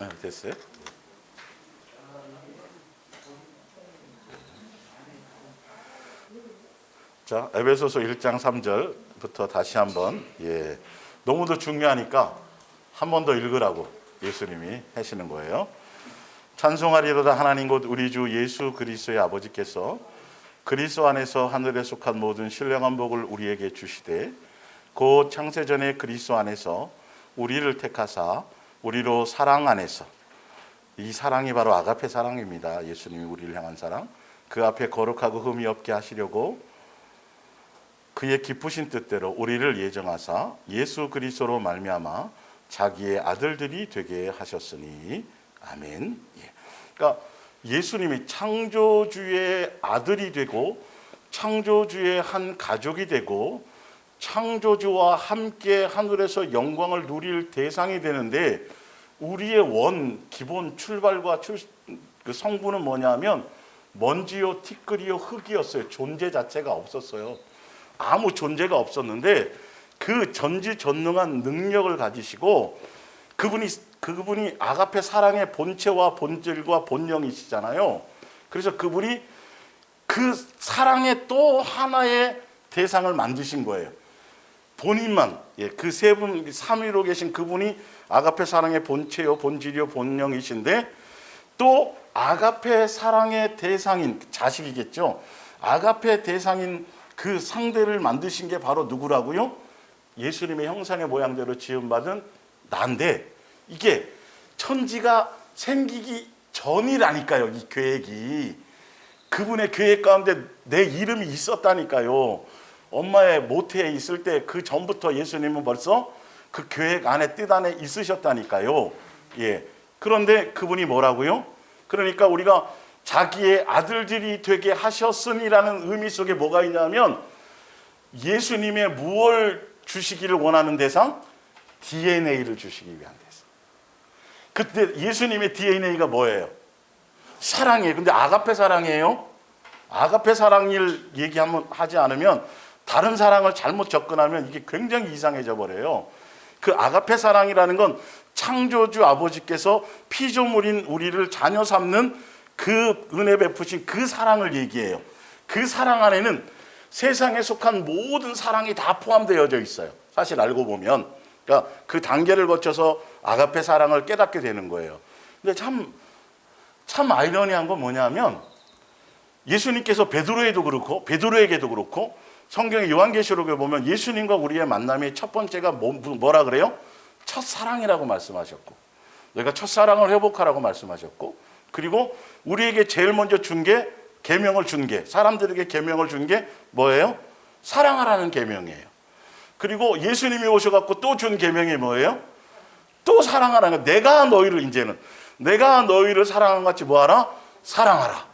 됐어요? 자, 에베소서 1장 3절부터 다시 한번, 너무도 중요하니까 한 번 더 읽으라고 예수님이 하시는 거예요. 찬송하리로다 하나님 곧 우리 주 예수 그리스도의 아버지께서 그리스도 안에서 하늘에 속한 모든 신령한 복을 우리에게 주시되 곧 창세전에 그리스도 안에서 우리를 택하사 우리로 사랑 안에서, 이 사랑이 바로 아가페 사랑입니다. 예수님이 우리를 향한 사랑. 그 앞에 거룩하고 흠이 없게 하시려고 그의 기쁘신 뜻대로 우리를 예정하사 예수 그리스도로 말미암아 자기의 아들들이 되게 하셨으니 아멘. 그러니까 예수님이 창조주의 아들이 되고 창조주의 한 가족이 되고 창조주와 함께 하늘에서 영광을 누릴 대상이 되는데, 우리의 기본 출발과 그 성분은 뭐냐면 먼지요 티끌이요 흙이었어요. 존재 자체가 없었어요. 아무 존재가 없었는데 그 전지전능한 능력을 가지시고 그분이 아가페 사랑의 본체와 본질과 본령이시잖아요. 그래서 그분이 그 사랑의 또 하나의 대상을 만드신 거예요. 본인만, 그 세 분, 삼위로 계신 그분이 아가페 사랑의 본체요, 본질이요, 본령이신데 또 아가페 사랑의 대상인 자식이겠죠. 아가페 대상인 그 상대를 만드신 게 바로 누구라고요? 예수님의 형상의 모양대로 지음받은 나인데, 이게 천지가 생기기 전이라니까요. 이 계획이, 그분의 계획 가운데 내 이름이 있었다니까요. 엄마의 모태에 있을 때 그 전부터 예수님은 벌써 그 계획 안에, 뜻 안에 있으셨다니까요. 그런데 그분이 뭐라고요? 그러니까 우리가 자기의 아들들이 되게 하셨으니라는 의미 속에 뭐가 있냐면, 예수님의 무엇을 주시기를 원하는 대상? DNA를 주시기 위한 대상. 그때 예수님의 DNA가 뭐예요? 사랑이에요. 근데 아가페 사랑이에요. 아가페 사랑을 하지 않으면, 다른 사랑을 잘못 접근하면 이게 굉장히 이상해져 버려요. 그 아가페 사랑이라는 건 창조주 아버지께서 피조물인 우리를 자녀 삼는 그 은혜 베푸신 그 사랑을 얘기해요. 그 사랑 안에는 세상에 속한 모든 사랑이 다 포함되어져 있어요. 사실 알고 보면. 그러니까 그 단계를 거쳐서 아가페 사랑을 깨닫게 되는 거예요. 근데 참 아이러니한 건 뭐냐면, 예수님께서 베드로에게도 그렇고 성경의 요한계시록에 보면 예수님과 우리의 만남의 첫 번째가 뭐라 그래요? 첫사랑이라고 말씀하셨고, 너희가 첫사랑을 회복하라고 말씀하셨고, 그리고 우리에게 제일 먼저 계명을 준 게, 사람들에게 계명을 준 게 뭐예요? 사랑하라는 계명이에요. 그리고 예수님이 오셔갖고 또 준 계명이 뭐예요? 또 사랑하라는 거예요. 내가 너희를 사랑한 같이 뭐하라? 사랑하라.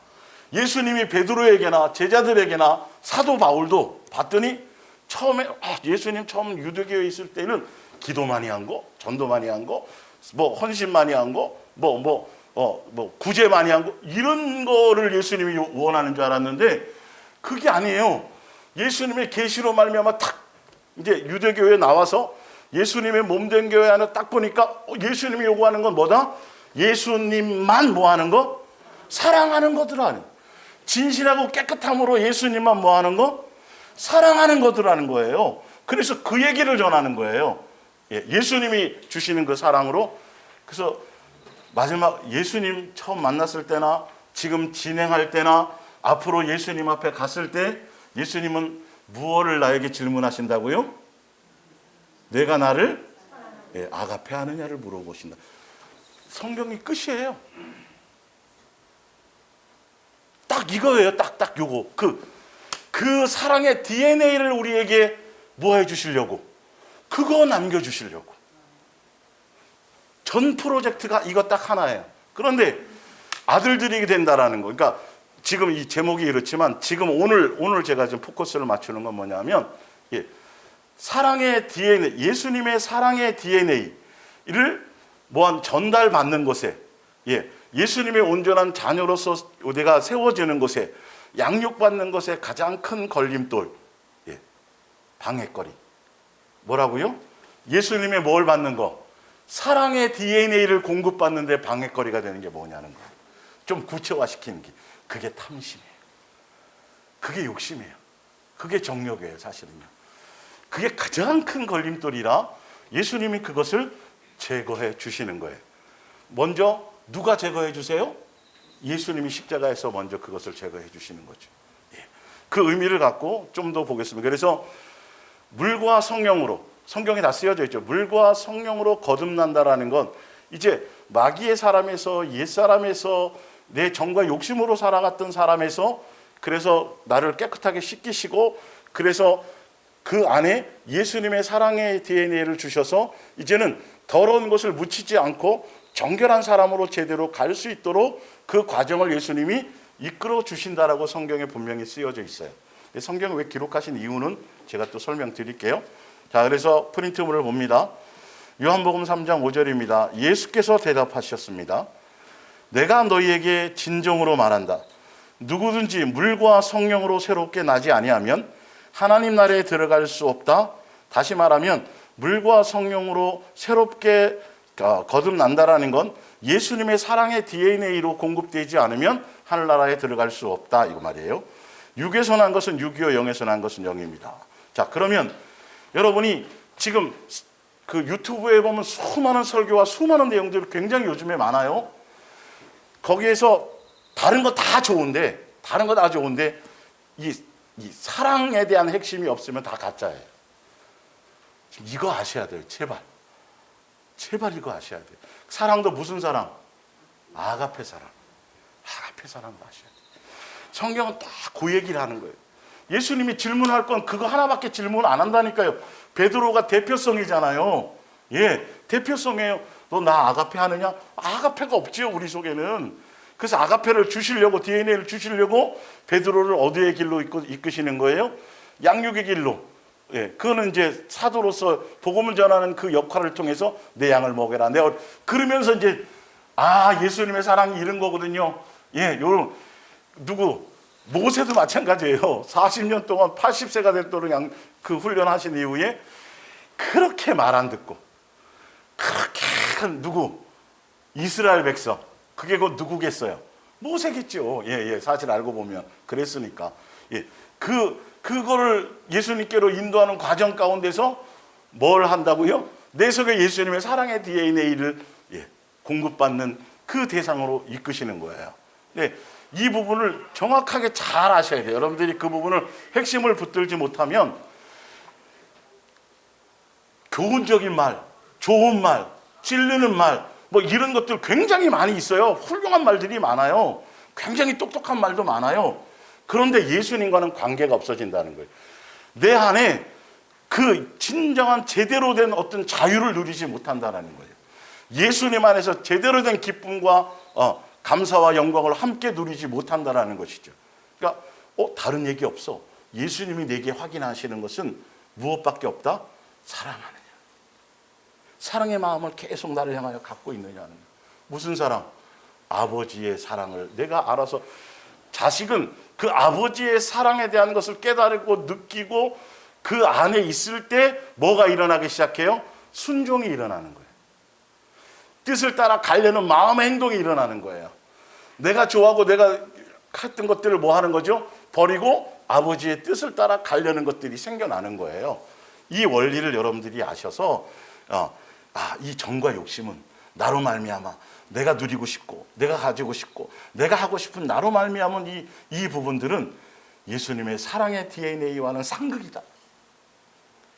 예수님이 베드로에게나 제자들에게나 사도 바울도 봤더니 처음에 예수님 처음 유대교에 있을 때는 기도 많이 한 거, 전도 많이 한 거, 헌신 많이 한 거, 구제 많이 한 거, 이런 거를 예수님이 원하는 줄 알았는데 그게 아니에요. 예수님의 계시로 말미암아 탁 이제 유대교에 나와서 예수님의 몸된 교회 안에 딱 보니까 예수님이 요구하는 건 뭐다? 예수님만 뭐하는 거? 사랑하는 거더라니. 진실하고 깨끗함으로 예수님만 뭐하는 거? 사랑하는 거더라는 거예요. 그래서 그 얘기를 전하는 거예요. 예수님이 주시는 그 사랑으로. 그래서 마지막 예수님 처음 만났을 때나 지금 진행할 때나 앞으로 예수님 앞에 갔을 때 예수님은 무엇을 나에게 질문하신다고요? 내가 나를 아가페 하느냐를 물어보신다. 성경이 끝이에요. 딱 이거예요. 딱 요거. 그 사랑의 DNA를 우리에게 뭐 해주시려고? 그거 남겨주시려고. 전 프로젝트가 이거 딱 하나예요. 그런데 아들들이 된다라는 거. 그러니까 지금 이 제목이 이렇지만 지금 오늘 제가 지금 포커스를 맞추는 건 뭐냐면, 사랑의 DNA, 예수님의 사랑의 DNA를 전달받는 것에, 예수님의 온전한 자녀로서 내가 세워지는 것에, 양육받는 것에 가장 큰 걸림돌, 방해거리. 뭐라고요? 예수님의 뭘 받는 거? 사랑의 DNA를 공급받는데 방해거리가 되는 게 뭐냐는 거예요. 좀 구체화시키는 게. 그게 탐심이에요. 그게 욕심이에요. 그게 정욕이에요, 사실은요. 그게 가장 큰 걸림돌이라 예수님이 그것을 제거해 주시는 거예요. 먼저 누가 제거해 주세요? 예수님이 십자가에서 먼저 그것을 제거해 주시는 거죠. 예. 그 의미를 갖고 좀 더 보겠습니다. 그래서 물과 성령으로, 성경에 다 쓰여져 있죠. 물과 성령으로 거듭난다라는 건 이제 마귀의 사람에서, 옛사람에서, 내 정과 욕심으로 살아갔던 사람에서, 그래서 나를 깨끗하게 씻기시고, 그래서 그 안에 예수님의 사랑의 DNA를 주셔서 이제는 더러운 것을 묻히지 않고 정결한 사람으로 제대로 갈 수 있도록 그 과정을 예수님이 이끌어 주신다라고 성경에 분명히 쓰여져 있어요. 성경을 왜 기록하신 이유는 제가 또 설명드릴게요. 자, 그래서 프린트물을 봅니다. 요한복음 3장 5절입니다. 예수께서 대답하셨습니다. 내가 너희에게 진정으로 말한다. 누구든지 물과 성령으로 새롭게 나지 아니하면 하나님 나라에 들어갈 수 없다. 다시 말하면 물과 성령으로 새롭게 거듭난다라는 건 예수님의 사랑의 DNA로 공급되지 않으면 하늘나라에 들어갈 수 없다, 이거 말이에요. 육에서 난 것은 육이요, 영에서 난 것은 영입니다. 자, 그러면 여러분이 지금 그 유튜브에 보면 수많은 설교와 수많은 내용들이 굉장히 요즘에 많아요. 거기에서 다른 거 다 좋은데 이 사랑에 대한 핵심이 없으면 다 가짜예요. 지금 이거 아셔야 돼요. 제발 이거 아셔야 돼요. 사랑도 무슨 사랑? 아가페 사랑을 아셔야 돼요. 성경은 딱 그 얘기를 하는 거예요. 예수님이 질문할 건 그거 하나밖에 질문 안 한다니까요. 베드로가 대표성이잖아요. 예, 대표성이에요. 너 나 아가페 하느냐? 아가페가 없지요, 우리 속에는. 그래서 아가페를 주시려고, DNA를 주시려고 베드로를 어디의 길로 이끄시는 거예요? 양육의 길로. 예, 그거는 이제 사도로서 복음을 전하는 그 역할을 통해서 내 양을 먹여라. 그러면서 이제 예수님의 사랑이 이런 거거든요. 예, 모세도 마찬가지예요. 40년 동안 80세가 됐도록 그 훈련하신 이후에 그렇게 말 안 듣고 그렇게 이스라엘 백성, 그게 곧 누구겠어요? 모세겠죠. 예, 사실 알고 보면 그랬으니까. 예, 그거를 예수님께로 인도하는 과정 가운데서 뭘 한다고요? 내 속에 예수님의 사랑의 DNA를 공급받는 그 대상으로 이끄시는 거예요. 예, 이 부분을 정확하게 잘 아셔야 돼요. 여러분들이 그 부분을 핵심을 붙들지 못하면 교훈적인 말, 좋은 말, 찔르는 말, 뭐 이런 것들 굉장히 많이 있어요. 훌륭한 말들이 많아요. 굉장히 똑똑한 말도 많아요. 그런데 예수님과는 관계가 없어진다는 거예요. 내 안에 그 진정한 제대로 된 어떤 자유를 누리지 못한다는 거예요. 예수님 안에서 제대로 된 기쁨과 감사와 영광을 함께 누리지 못한다는 것이죠. 그러니까 다른 얘기 없어. 예수님이 내게 확인하시는 것은 무엇밖에 없다? 사랑하느냐. 사랑의 마음을 계속 나를 향하여 갖고 있느냐는. 무슨 사랑? 아버지의 사랑을 내가 알아서. 자식은 그 아버지의 사랑에 대한 것을 깨달고 느끼고 그 안에 있을 때 뭐가 일어나기 시작해요? 순종이 일어나는 거예요. 뜻을 따라 가려는 마음의 행동이 일어나는 거예요. 내가 좋아하고 내가 했던 것들을 뭐 하는 거죠? 버리고 아버지의 뜻을 따라 가려는 것들이 생겨나는 거예요. 이 원리를 여러분들이 아셔서 이 정과 욕심은 나로 말미암아 내가 누리고 싶고 내가 가지고 싶고 내가 하고 싶은 나로 말미암은 이 부분들은 예수님의 사랑의 DNA와는 상극이다.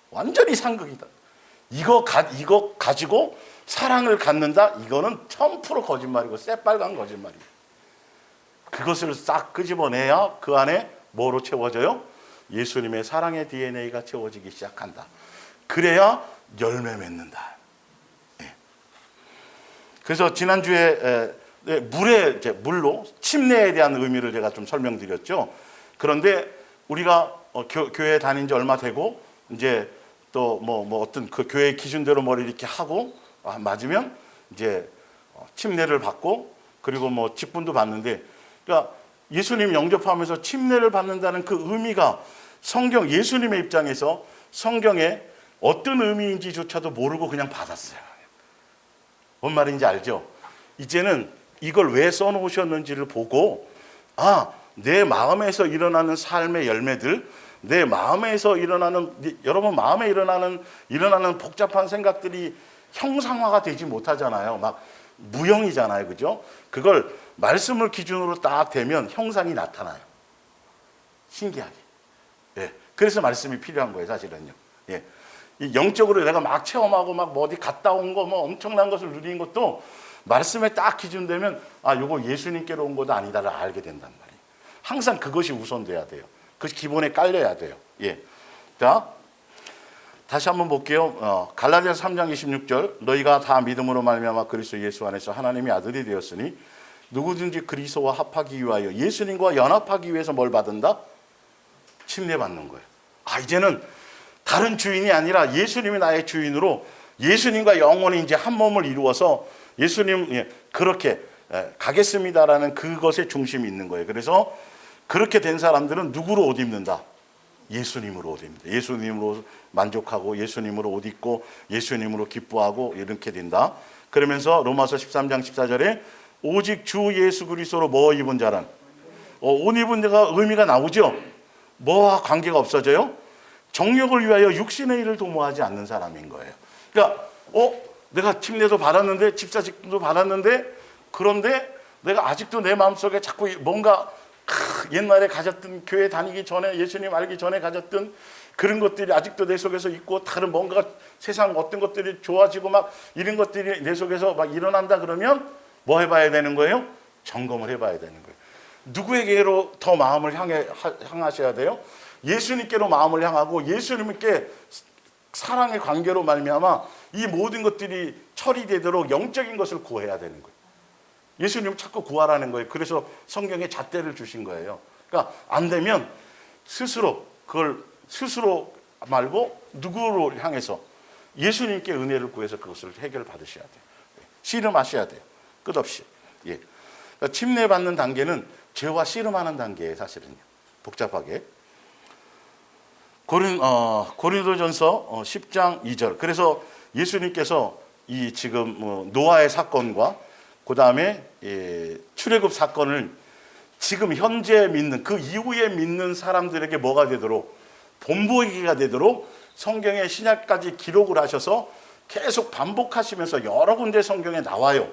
완전히 상극이다. 이거 가지고 사랑을 갖는다? 이거는 1000% 거짓말이고 새빨간 거짓말이에요. 그것을 싹 끄집어내야 그 안에 뭐로 채워져요? 예수님의 사랑의 DNA가 채워지기 시작한다. 그래야 열매 맺는다. 예. 그래서 지난주에 물로 침례에 대한 의미를 제가 좀 설명드렸죠. 그런데 우리가 교회 다닌 지 얼마 되고 이제 또 뭐 어떤 그 교회 기준대로 뭘 이렇게 하고 맞으면 이제 침례를 받고 그리고 뭐 직분도 받는데, 그러니까 예수님 영접하면서 침례를 받는다는 그 의미가 예수님의 입장에서 성경에 어떤 의미인지조차도 모르고 그냥 받았어요. 뭔 말인지 알죠? 이제는 이걸 왜 써놓으셨는지를 보고, 아, 내 마음에서 일어나는 삶의 열매들, 내 마음에서 일어나는, 여러분 마음에 일어나는 복잡한 생각들이 형상화가 되지 못하잖아요. 막 무형이잖아요. 그죠? 그걸 말씀을 기준으로 딱 대면 형상이 나타나요. 신기하게. 예. 그래서 말씀이 필요한 거예요, 사실은요. 예. 이 영적으로 내가 막 체험하고 막 뭐 어디 갔다 온 거 뭐 엄청난 것을 누리는 것도 말씀에 딱 기준되면, 아, 요거 예수님께로 온 것도 아니다를 알게 된단 말이에요. 항상 그것이 우선돼야 돼요. 그것이 기본에 깔려야 돼요. 예. 자, 다시 한번 볼게요. 갈라디아서 3장 26절, 너희가 다 믿음으로 말미암아 그리스도 예수 안에서 하나님의 아들이 되었으니 누구든지 그리스도와 합하기 위하여, 예수님과 연합하기 위해서 뭘 받는다? 침례받는 거예요. 아, 이제는 다른 주인이 아니라 예수님이 나의 주인으로 예수님과 영원히 이제 한 몸을 이루어서 예수님, 그렇게 가겠습니다라는 그것에 중심이 있는 거예요. 그래서 그렇게 된 사람들은 누구로 옷 입는다? 예수님으로 옷 입는다. 예수님으로 만족하고 예수님으로 옷 입고 예수님으로 기뻐하고 이렇게 된다. 그러면서 로마서 13장 14절에 오직 주 예수 그리스도로 뭐 입은 자란, 옷 입은 자가 의미가 나오죠. 뭐와 관계가 없어져요? 정욕을 위하여 육신의 일을 도모하지 않는 사람인 거예요. 그러니까 내가 침례도 받았는데, 집사직도 받았는데, 그런데 내가 아직도 내 마음속에 자꾸 뭔가 옛날에 가졌던, 교회 다니기 전에, 예수님 알기 전에 가졌던 그런 것들이 아직도 내 속에서 있고, 다른 뭔가 세상 어떤 것들이 좋아지고 막 이런 것들이 내 속에서 막 일어난다 그러면 뭐 해봐야 되는 거예요? 점검을 해봐야 되는 거예요. 누구에게로 더 마음을 향하셔야 돼요? 예수님께로 마음을 향하고 예수님께 사랑의 관계로 말미암아 이 모든 것들이 처리되도록 영적인 것을 구해야 되는 거예요. 예수님 자꾸 구하라는 거예요. 그래서 성경에 잣대를 주신 거예요. 그러니까 안 되면 스스로 말고 누구를 향해서 예수님께 은혜를 구해서 그것을 해결받으셔야 돼요. 씨름하셔야 돼요. 끝없이. 예. 그러니까 침례받는 단계는 죄와 씨름하는 단계예요, 사실은요. 복잡하게. 고린도전서 10장 2절. 그래서 예수님께서 이 지금 노아의 사건과 그 다음에 출애굽 사건을 지금 현재 믿는, 그 이후에 믿는 사람들에게 뭐가 되도록, 본보기가 되도록 성경의 신약까지 기록을 하셔서 계속 반복하시면서 여러 군데 성경에 나와요.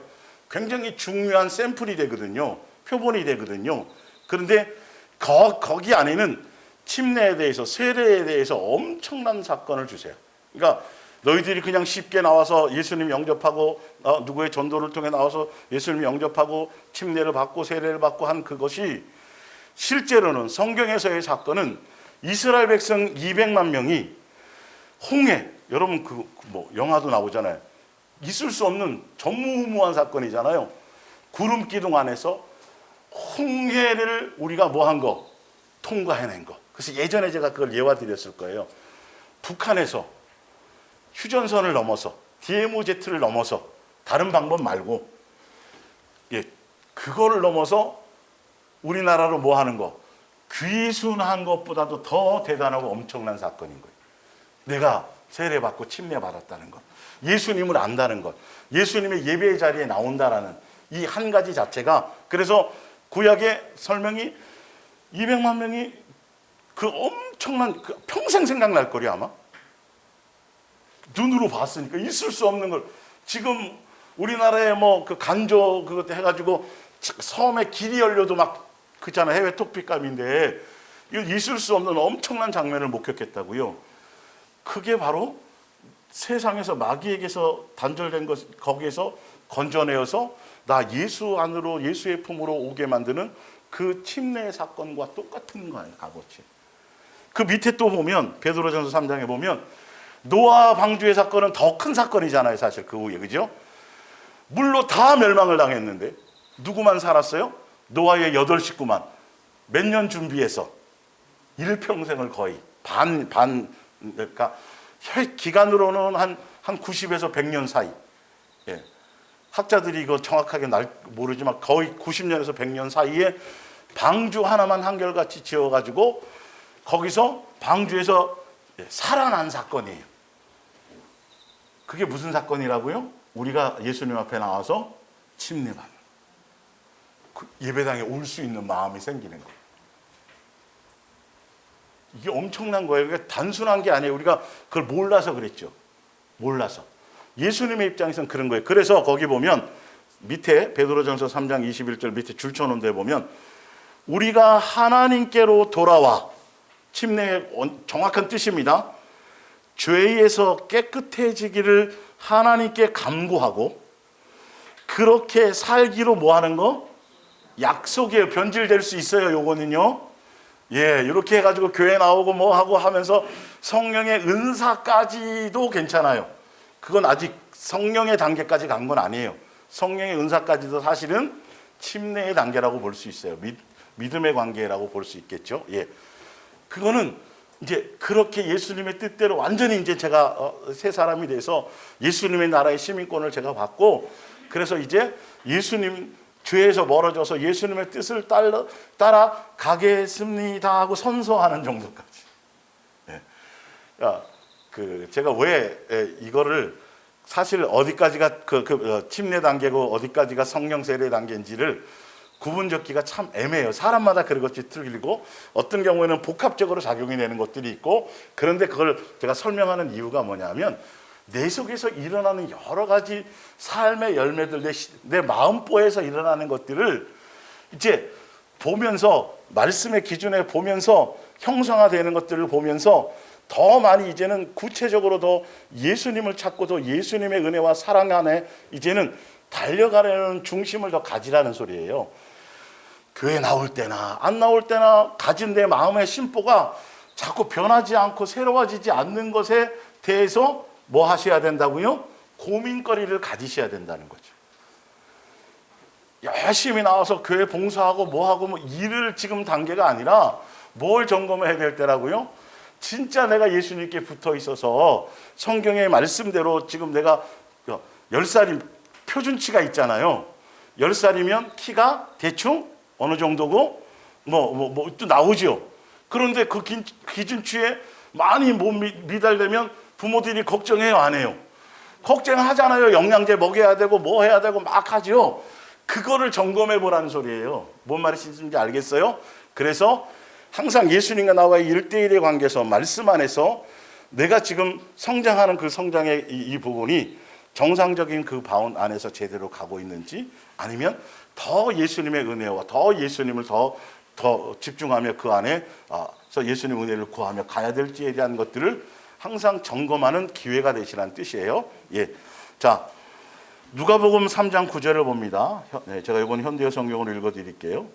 굉장히 중요한 샘플이 되거든요. 표본이 되거든요. 그런데 거기 안에는 침례에 대해서, 세례에 대해서 엄청난 사건을 주세요. 그러니까 너희들이 그냥 쉽게 나와서 예수님 영접하고 누구의 전도를 통해 나와서 예수님 영접하고 침례를 받고 세례를 받고 한 그것이, 실제로는 성경에서의 사건은 이스라엘 백성 200만 명이 홍해, 여러분 뭐 영화도 나오잖아요. 있을 수 없는 전무후무한 사건이잖아요. 구름 기둥 안에서 홍해를 우리가 뭐 한 거? 통과해낸 거. 그래서 예전에 제가 그걸 예화 드렸을 거예요. 북한에서 휴전선을 넘어서 DMZ를 넘어서 다른 방법 말고 그거를 넘어서 우리나라로 뭐 하는 거? 귀순한 것보다도 더 대단하고 엄청난 사건인 거예요. 내가 세례받고 침례받았다는 것, 예수님을 안다는 것, 예수님의 예배의 자리에 나온다라는 이 한 가지 자체가, 그래서 구약의 설명이 200만 명이 그 엄청난, 평생 생각날 거리 아마. 눈으로 봤으니까 있을 수 없는 걸. 지금 우리나라에 뭐 그 간조 그것 해가지고 섬에 길이 열려도 막 그잖아요. 해외 토픽감인데 이거 있을 수 없는 엄청난 장면을 목격했다고요. 그게 바로 세상에서 마귀에게서 단절된 것, 거기에서 건져내어서 나 예수 안으로, 예수의 품으로 오게 만드는 그 침례 사건과 똑같은 거예요. 값어치. 그 밑에 또 보면 베드로전서 3장에 보면 노아 방주의 사건은 더 큰 사건이잖아요. 사실 그 후에, 그죠? 물로 다 멸망을 당했는데 누구만 살았어요? 노아의 8식구만 몇 년 준비해서 일평생을 거의 그러니까 기간으로는 한 90에서 100년 사이. 예. 학자들이 이거 정확하게 모르지만 거의 90년에서 100년 사이에 방주 하나만 한결같이 지어가지고 거기서 방주에서 살아난 사건이에요. 그게 무슨 사건이라고요? 우리가 예수님 앞에 나와서 침례받는 그 예배당에 올 수 있는 마음이 생기는 거예요. 이게 엄청난 거예요. 그러니까 단순한 게 아니에요. 우리가 그걸 몰라서 그랬죠. 몰라서. 예수님의 입장에서는 그런 거예요. 그래서 거기 보면 밑에 베드로전서 3장 21절 밑에 줄 쳐놓은 데 보면 우리가 하나님께로 돌아와, 침례의 정확한 뜻입니다. 죄에서 깨끗해지기를 하나님께 간구하고 그렇게 살기로 뭐 하는 거? 약속이에요. 변질될 수 있어요. 요거는요. 예, 이렇게 해가지고 교회 나오고 뭐 하고 하면서 성령의 은사까지도 괜찮아요. 그건 아직 성령의 단계까지 간 건 아니에요. 성령의 은사까지도 사실은 침례의 단계라고 볼 수 있어요. 믿음의 관계라고 볼 수 있겠죠. 예, 그거는 이제 그렇게 예수님의 뜻대로 완전히 이제 제가 새 사람이 돼서 예수님의 나라의 시민권을 제가 받고, 그래서 이제 예수님 죄에서 멀어져서 예수님의 뜻을 따라 가겠습니다 하고 선서하는 정도까지. 예. 제가 왜 이거를 사실 어디까지가 침례 단계고 어디까지가 성령 세례 단계인지를 구분짓기가 참 애매해요. 사람마다 그것이 틀리고 어떤 경우에는 복합적으로 작용이 되는 것들이 있고, 그런데 그걸 제가 설명하는 이유가 뭐냐면 내 속에서 일어나는 여러 가지 삶의 열매들, 내 마음보에서 일어나는 것들을 이제 보면서 말씀의 기준에 보면서 형성화되는 것들을 보면서 더 많이 이제는 구체적으로 더 예수님을 찾고 더 예수님의 은혜와 사랑 안에 이제는 달려가려는 중심을 더 가지라는 소리예요. 교회 나올 때나 안 나올 때나 가진 내 마음의 심보가 자꾸 변하지 않고 새로워지지 않는 것에 대해서 뭐 하셔야 된다고요? 고민거리를 가지셔야 된다는 거죠. 열심히 나와서 교회 봉사하고 뭐하고 뭐 일을 지금 단계가 아니라 뭘 점검해야 될 때라고요? 진짜 내가 예수님께 붙어 있어서 성경의 말씀대로 지금 내가 10살이 표준치가 있잖아요. 10살이면 키가 대충 어느 정도고 또 나오죠. 그런데 그 기준치에 많이 못 미달되면 부모들이 걱정해요, 안 해요? 걱정하잖아요. 영양제 먹여야 되고 뭐 해야 되고 막 하죠. 그거를 점검해 보라는 소리예요. 뭔 말인지 알겠어요? 그래서 항상 예수님과 나와의 1대1의 관계에서 말씀 안에서 내가 지금 성장하는 그 성장의 이 부분이 정상적인 그 바운 안에서 제대로 가고 있는지, 아니면 더 예수님의 은혜와 더 예수님을 더 집중하며 그 안에서 예수님 은혜를 구하며 가야 될지에 대한 것들을 항상 점검하는 기회가 되시라는 뜻이에요. 예. 자, 누가복음 3장 9절을 봅니다. 제가 이번 현대어 성경으로 읽어 드릴게요.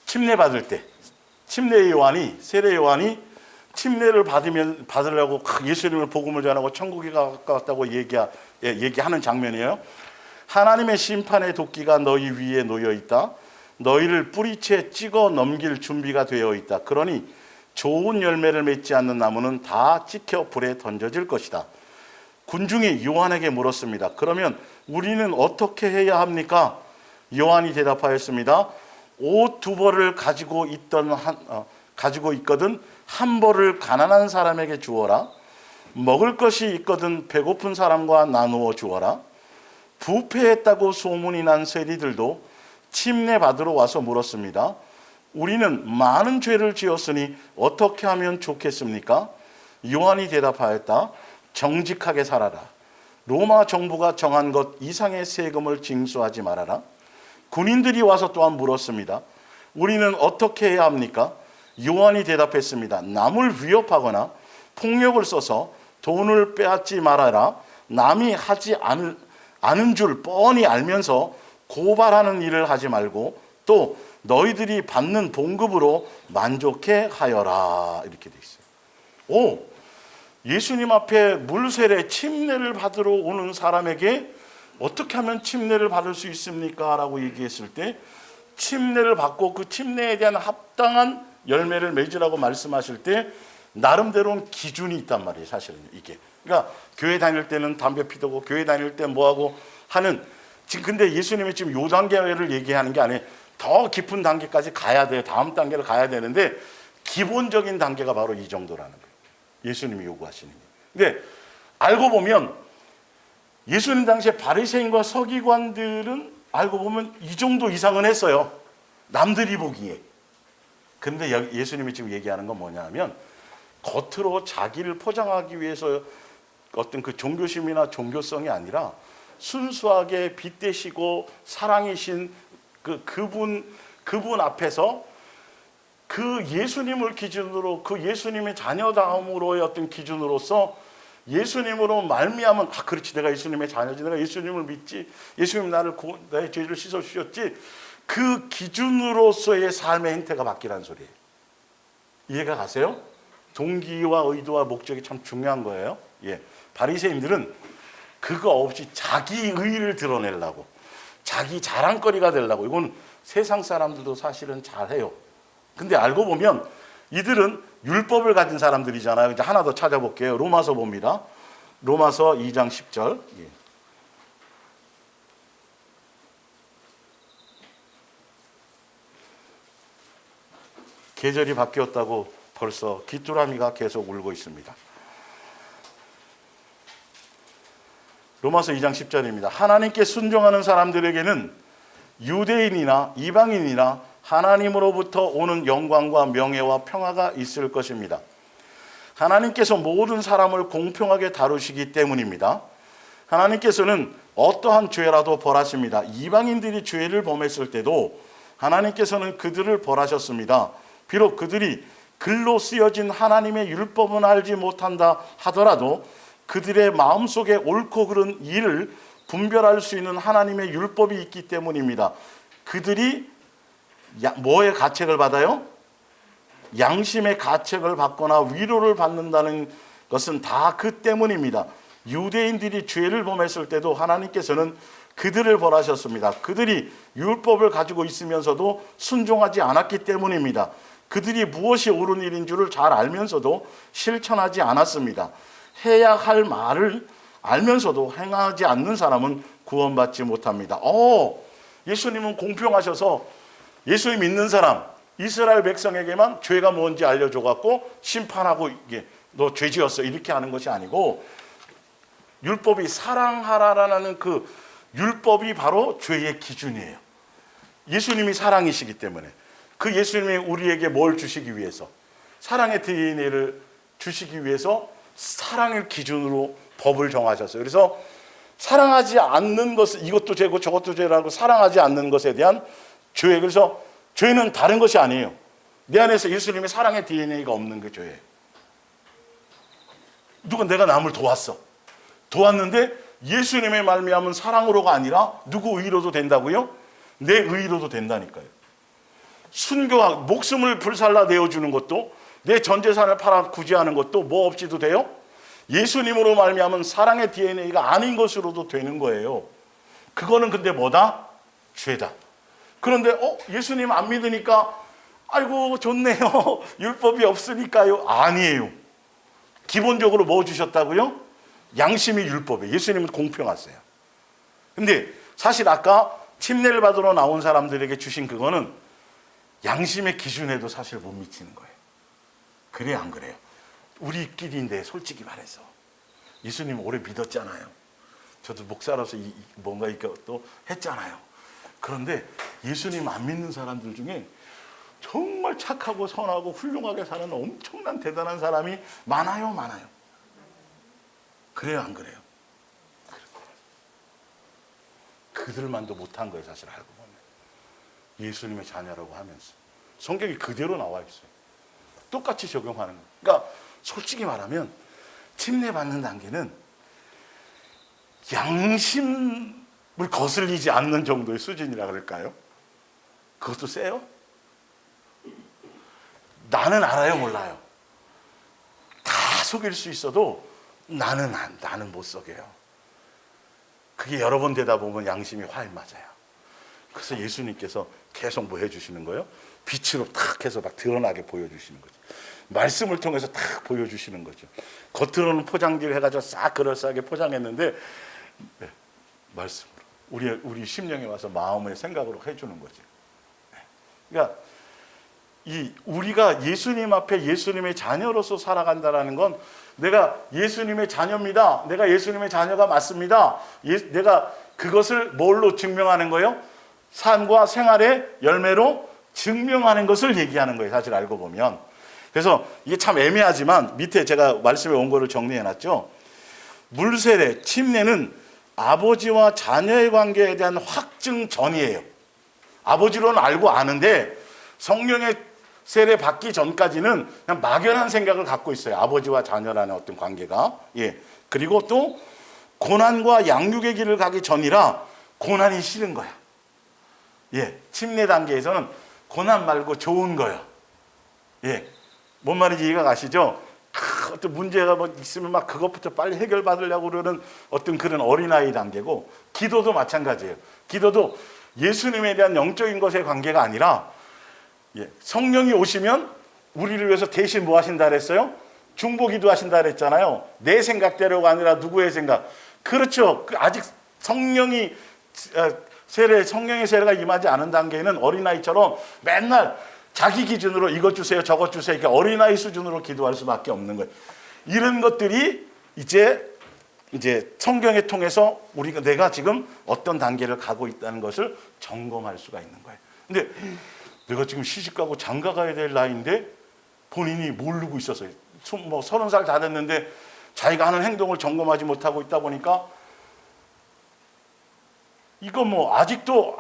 침례 받을 때 침례 요한이, 세례 요한이 침례를 받으려고 예수님을 복음을 전하고 천국에 가깝다고 얘기하는 장면이에요. 하나님의 심판의 도끼가 너희 위에 놓여 있다. 너희를 뿌리채 찍어 넘길 준비가 되어 있다. 그러니 좋은 열매를 맺지 않는 나무는 다 찍혀 불에 던져질 것이다. 군중이 요한에게 물었습니다. 그러면 우리는 어떻게 해야 합니까? 요한이 대답하였습니다. 옷 2벌을 가지고 있거든 한 벌을 가난한 사람에게 주어라. 먹을 것이 있거든 배고픈 사람과 나누어 주어라. 부패했다고 소문이 난 세리들도 침례 받으러 와서 물었습니다. 우리는 많은 죄를 지었으니 어떻게 하면 좋겠습니까? 요한이 대답하였다. 정직하게 살아라. 로마 정부가 정한 것 이상의 세금을 징수하지 말아라. 군인들이 와서 또한 물었습니다. 우리는 어떻게 해야 합니까? 요한이 대답했습니다. 남을 위협하거나 폭력을 써서 돈을 빼앗지 말아라. 남이 하지 않은 줄 뻔히 알면서 고발하는 일을 하지 말고 또 너희들이 받는 봉급으로 만족해 하여라. 이렇게 돼 있어요. 예수님 앞에 물세례 침례를 받으러 오는 사람에게 어떻게 하면 침례를 받을 수 있습니까? 라고 얘기했을 때 침례를 받고 그 침례에 대한 합당한 열매를 맺으라고 말씀하실 때 나름대로는 기준이 있단 말이에요. 사실은 이게 그러니까 교회 다닐 때는 담배 피우고 교회 다닐 때 뭐하고 하는, 지금 근데 예수님이 지금 요 단계를 얘기하는 게 아니에요. 더 깊은 단계까지 가야 돼요. 다음 단계를 가야 되는데 기본적인 단계가 바로 이 정도라는 거예요. 예수님이 요구하시는 게. 근데 알고 보면 예수님 당시에 바리새인과 서기관들은 알고 보면 이 정도 이상은 했어요. 남들이 보기에. 근데 예수님이 지금 얘기하는 건 뭐냐 하면 겉으로 자기를 포장하기 위해서 어떤 그 종교심이나 종교성이 아니라 순수하게 빛되시고 사랑이신 그분 앞에서 그 예수님을 기준으로, 그 예수님의 자녀다움으로의 어떤 기준으로서 예수님으로 말미암은, 아 그렇지 내가 예수님의 자녀지, 내가 예수님을 믿지, 예수님 나의 죄를 씻어 주셨지, 그 기준으로서의 삶의 행태가 바뀌라는 소리예요. 이해가 가세요? 동기와 의도와 목적이 참 중요한 거예요. 예. 바리새인들은 그거 없이 자기 의를 드러내려고, 자기 자랑거리가 되려고, 이건 세상 사람들도 사실은 잘해요. 근데 알고 보면 이들은 율법을 가진 사람들이잖아요. 이제 하나 더 찾아볼게요. 로마서 봅니다. 로마서 2장 10절. 예. 계절이 바뀌었다고 벌써 귀뚜라미가 계속 울고 있습니다. 로마서 2장 10절입니다. 하나님께 순종하는 사람들에게는 유대인이나 이방인이나 하나님으로부터 오는 영광과 명예와 평화가 있을 것입니다. 하나님께서 모든 사람을 공평하게 다루시기 때문입니다. 하나님께서는 어떠한 죄라도 벌하십니다. 이방인들이 죄를 범했을 때도 하나님께서는 그들을 벌하셨습니다. 비록 그들이 글로 쓰여진 하나님의 율법은 알지 못한다 하더라도 그들의 마음속에 옳고 그른 일을 분별할 수 있는 하나님의 율법이 있기 때문입니다. 그들이 뭐의 가책을 받아요? 양심의 가책을 받거나 위로를 받는다는 것은 다 그 때문입니다. 유대인들이 죄를 범했을 때도 하나님께서는 그들을 벌하셨습니다. 그들이 율법을 가지고 있으면서도 순종하지 않았기 때문입니다. 그들이 무엇이 옳은 일인 줄을 잘 알면서도 실천하지 않았습니다. 해야 할 말을 알면서도 행하지 않는 사람은 구원받지 못합니다. 예수님은 공평하셔서 예수님 믿는 사람, 이스라엘 백성에게만 죄가 뭔지 알려줘갖고 심판하고 이게 너 죄 지었어 이렇게 하는 것이 아니고, 율법이 사랑하라라는 그 율법이 바로 죄의 기준이에요. 예수님이 사랑이시기 때문에 그 예수님이 우리에게 뭘 주시기 위해서, 사랑의 DNA를 주시기 위해서 사랑을 기준으로 법을 정하셨어요. 그래서 사랑하지 않는 것은 이것도 죄고 저것도 죄라고 사랑하지 않는 것에 대한 죄. 그래서 죄는 다른 것이 아니에요. 내 안에서 예수님의 사랑의 DNA가 없는 게 죄예요. 누가 내가 남을 도왔는데 예수님의 말미암은 사랑으로가 아니라 누구 의로도 된다고요? 내 의로도 된다니까요. 순교하고 목숨을 불살라 내어주는 것도, 내 전 재산을 팔아 구제하는 것도 뭐 없이도 돼요? 예수님으로 말미암은 사랑의 DNA가 아닌 것으로도 되는 거예요. 그거는 근데 뭐다? 죄다. 그런데 예수님 안 믿으니까 아이고 좋네요. 율법이 없으니까요. 아니에요. 기본적으로 뭐 주셨다고요? 양심이 율법이에요. 예수님은 공평하세요. 근데 사실 아까 침례를 받으러 나온 사람들에게 주신 그거는 양심의 기준에도 사실 못 미치는 거예요. 그래요, 안 그래요? 우리끼리인데 솔직히 말해서 예수님 오래 믿었잖아요. 저도 목사로서 뭔가 이렇게 또 했잖아요. 그런데 예수님 안 믿는 사람들 중에 정말 착하고 선하고 훌륭하게 사는 엄청난 대단한 사람이 많아요. 그래요, 안 그래요? 그들만도 못한 거예요, 사실 알고 보면. 예수님의 자녀라고 하면서 성경이 그대로 나와 있어요. 똑같이 적용하는 거예요. 그러니까 솔직히 말하면 침례받는 단계는 양심을 거슬리지 않는 정도의 수준이라 그럴까요? 그것도 세요? 나는 알아요, 몰라요? 다 속일 수 있어도 나는 못 속여요. 그게 여러 번 되다 보면 양심이 화에 맞아요. 그래서 예수님께서 계속 뭐 해주시는 거예요? 빛으로 탁 해서 막 드러나게 보여주시는 거죠. 말씀을 통해서 딱 보여주시는 거죠. 겉으로는 포장지를 해가지고 싹 그럴싸하게 포장했는데 말씀으로 우리 심령에 와서 마음의 생각으로 해주는 거죠. 그러니까 우리가 예수님 앞에 예수님의 자녀로서 살아간다라는 건 내가 예수님의 자녀입니다. 내가 예수님의 자녀가 맞습니다. 내가 그것을 뭘로 증명하는 거예요? 삶과 생활의 열매로 증명하는 것을 얘기하는 거예요. 사실 알고 보면. 그래서 이게 참 애매하지만 밑에 제가 말씀에 온 거를 정리해 놨죠. 물세례, 침례는 아버지와 자녀의 관계에 대한 확증 전이에요. 아버지로는 알고 아는데 성령의 세례 받기 전까지는 그냥 막연한 생각을 갖고 있어요. 아버지와 자녀라는 어떤 관계가. 그리고 또 고난과 양육의 길을 가기 전이라 고난이 싫은 거야. 침례 단계에서는 고난 말고 좋은 거야. 뭔 말인지 이해가 가시죠? 어떤 문제가 뭐 있으면 막 그것부터 빨리 해결받으려고 그러는 어떤 그런 어린아이 단계고, 기도도 마찬가지예요. 기도도 예수님에 대한 영적인 것의 관계가 아니라 성령이 오시면 우리를 위해서 대신 뭐 하신다 그랬어요? 중보기도 하신다 그랬잖아요. 내 생각대로가 아니라 누구의 생각. 그렇죠. 아직 성령의 세례가 임하지 않은 단계에는 어린아이처럼 맨날 자기 기준으로 이것 주세요 저것 주세요 이렇게 어린아이 수준으로 기도할 수밖에 없는 거예요. 이런 것들이 이제 성경에 통해서 내가 지금 어떤 단계를 가고 있다는 것을 점검할 수가 있는 거예요. 근데 내가 지금 시집가고 장가가야 될 나이인데 본인이 모르고 있었어요. 30살 다 됐는데 자기가 하는 행동을 점검하지 못하고 있다 보니까 이거 아직도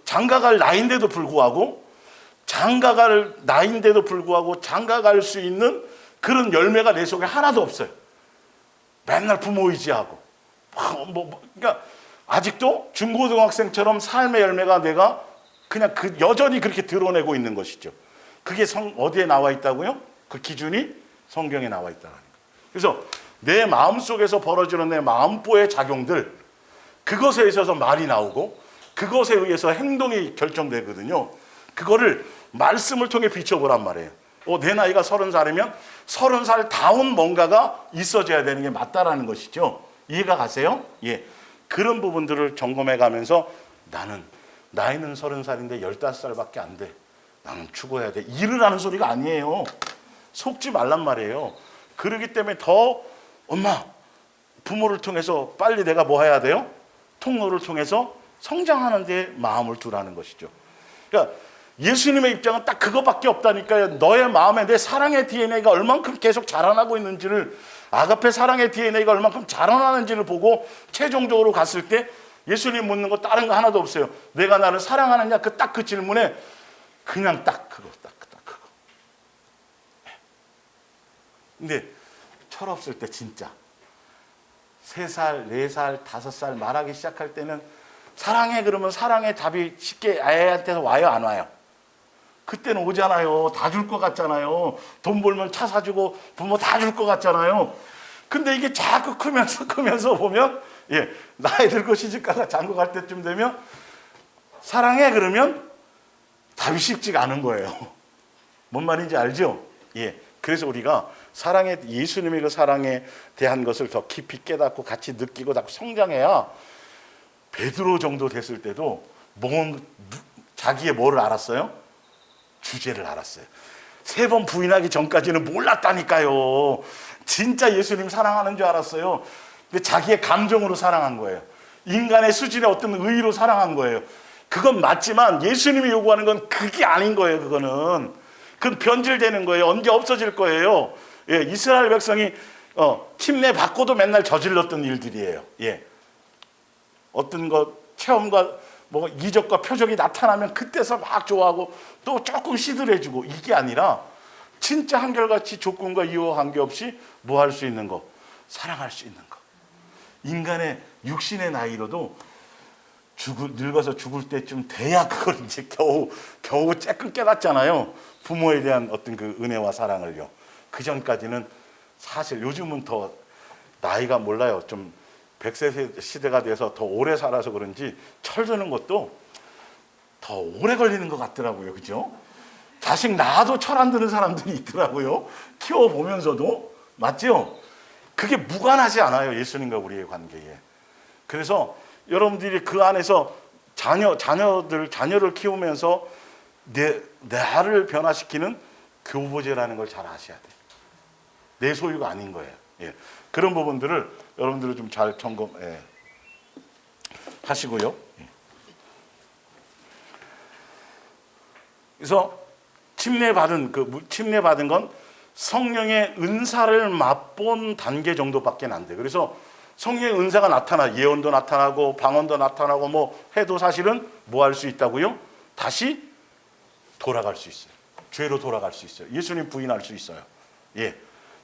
장가갈 나이인데도 불구하고 장가갈 수 있는 그런 열매가 내 속에 하나도 없어요. 맨날 부모 의지하고 그러니까 아직도 중고등학생처럼 삶의 열매가 내가 그냥 여전히 그렇게 드러내고 있는 것이죠. 그게 어디에 나와 있다고요? 그 기준이 성경에 나와 있다는 거예요. 그래서 내 마음속에서 벌어지는 내 마음보의 작용들, 그것에 있어서 말이 나오고 그것에 의해서 행동이 결정되거든요. 그거를 말씀을 통해 비춰보란 말이에요. 내 나이가 30살이면 30살다운 뭔가가 있어져야 되는 게 맞다라는 것이죠. 이해가 가세요? 그런 부분들을 점검해 가면서 나이는 30살인데 15살밖에 안 돼. 나는 죽어야 돼. 이르라는 소리가 아니에요. 속지 말란 말이에요. 그러기 때문에 더 부모를 통해서 빨리 내가 뭐 해야 돼요? 통로를 통해서 성장하는 데 마음을 두라는 것이죠. 그러니까 예수님의 입장은 딱 그거밖에 없다니까요. 너의 마음에 내 사랑의 DNA가 얼만큼 계속 자라나고 있는지를, 아가페 사랑의 DNA가 얼만큼 자라나는지를 보고 최종적으로 갔을 때 예수님 묻는 거 다른 거 하나도 없어요. 내가 나를 사랑하느냐? 그 질문에 그냥 딱 그거. 근데 철없을 때 진짜 3살, 4살, 5살 말하기 시작할 때는 사랑해 그러면 사랑의 답이 쉽게 애한테서 와요, 안 와요? 그때는 오잖아요. 다 줄 것 같잖아요. 돈 벌면 차 사주고 부모 다 줄 것 같잖아요. 근데 이게 자꾸 크면서 보면 나이 들고 시집가가 장가갈 때쯤 되면 사랑해 그러면 답이 쉽지가 않은 거예요. 뭔 말인지 알죠? 그래서 우리가 예수님의 그 사랑에 대한 것을 더 깊이 깨닫고 같이 느끼고 성장해야 베드로 정도 됐을 때도 자기의 뭐를 알았어요? 주제를 알았어요. 3번 부인하기 전까지는 몰랐다니까요. 진짜 예수님 사랑하는 줄 알았어요. 근데 자기의 감정으로 사랑한 거예요. 인간의 수준의 어떤 의의로 사랑한 거예요. 그건 맞지만 예수님이 요구하는 건 그게 아닌 거예요. 그건 변질되는 거예요. 언제 없어질 거예요. 이스라엘 백성이 침례 받고도 맨날 저질렀던 일들이에요. 어떤 체험과 이적과 표적이 나타나면 그때서 막 좋아하고 또 조금 시들해지고, 이게 아니라 진짜 한결같이 조건과 이유와 관계없이 뭐 할 수 있는 거? 사랑할 수 있는 거. 인간의 육신의 나이로도 늙어서 죽을 때쯤 돼야 그걸 이제 겨우 쬐끔 깨닫잖아요. 부모에 대한 어떤 그 은혜와 사랑을요. 그 전까지는 사실 요즘은 더 나이가 몰라요. 좀 100세 시대가 돼서 더 오래 살아서 그런지 철드는 것도 더 오래 걸리는 것 같더라고요. 그죠? 자식 낳아도 철 안 드는 사람들이 있더라고요. 키워보면서도. 맞죠? 그게 무관하지 않아요. 예수님과 우리의 관계에. 그래서 여러분들이 그 안에서 자녀를 키우면서 나를 변화시키는 교보제라는 걸 잘 아셔야 돼요. 내 소유가 아닌 거예요. 예. 그런 부분들을 여러분들은 좀 잘 점검 하시고요. 예. 그래서 침례받은 건 성령의 은사를 맛본 단계 정도밖에 안 돼. 그래서 성령의 은사가 나타나, 예언도 나타나고 방언도 나타나고 뭐 해도 사실은 뭐 할 수 있다고요? 다시 돌아갈 수 있어요. 죄로 돌아갈 수 있어요. 예수님 부인할 수 있어요. 예,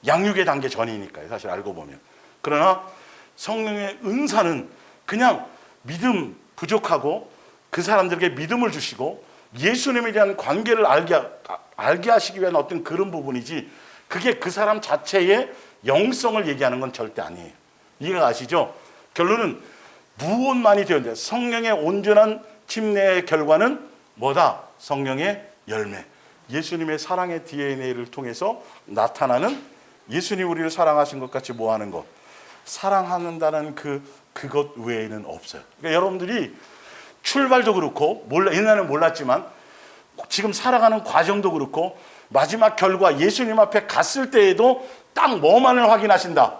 양육의 단계 전이니까요. 사실 알고 보면. 그러나 성령의 은사는 그냥 믿음 부족하고 그 사람들에게 믿음을 주시고 예수님에 대한 관계를 알게 하시기 위한 어떤 그런 부분이지, 그게 그 사람 자체의 영성을 얘기하는 건 절대 아니에요. 이해가 가시죠? 결론은 무엇만이 되었는데 성령의 온전한 침례의 결과는 뭐다? 성령의 열매. 예수님의 사랑의 DNA를 통해서 나타나는, 예수님 우리를 사랑하신 것 같이 뭐 하는 것? 사랑한다는 그것 외에는 없어요. 그러니까 여러분들이 출발도 그렇고 옛날에는 몰랐지만 지금 살아가는 과정도 그렇고 마지막 결과 예수님 앞에 갔을 때에도 딱 뭐만을 확인하신다?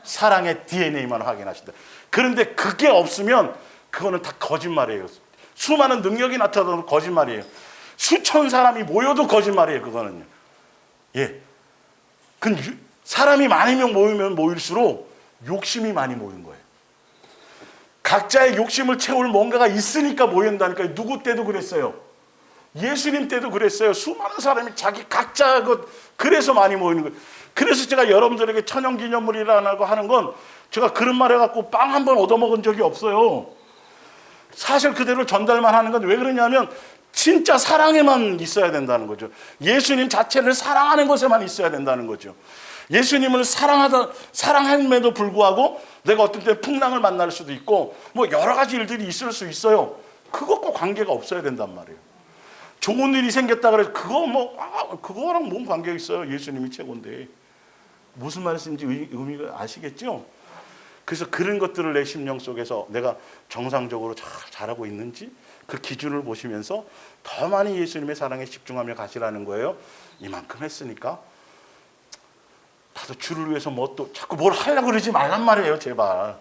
사랑의 DNA만 확인하신다. 그런데 그게 없으면 그거는 다 거짓말이에요. 수많은 능력이 나타나도 거짓말이에요. 수천 사람이 모여도 거짓말이에요. 그거는요. 예. 사람이 많으면 모이면 모일수록 욕심이 많이 모인 거예요. 각자의 욕심을 채울 뭔가가 있으니까 모인다니까요. 누구 때도 그랬어요. 예수님 때도 그랬어요. 수많은 사람이 자기 각자 그래서 많이 모이는 거예요. 그래서 제가 여러분들에게 천연기념물이라고 하는 건 제가 그런 말 해갖고 빵 한 번 얻어먹은 적이 없어요. 사실 그대로 전달만 하는 건 왜 그러냐면 진짜 사랑에만 있어야 된다는 거죠. 예수님 자체를 사랑하는 것에만 있어야 된다는 거죠. 예수님을 사랑함에도 불구하고 내가 어떤 때 풍랑을 만날 수도 있고 뭐 여러 가지 일들이 있을 수 있어요. 그것과 관계가 없어야 된단 말이에요. 좋은 일이 생겼다 그래서 그거랑 뭔 관계가 있어요. 예수님이 최고인데. 무슨 말씀인지 의미가 아시겠죠? 그래서 그런 것들을 내 심령 속에서 내가 정상적으로 잘하고 있는지 그 기준을 보시면서 더 많이 예수님의 사랑에 집중하며 가시라는 거예요. 이만큼 했으니까 나도 주를 위해서 자꾸 뭘 하려고 그러지 말란 말이에요. 제발.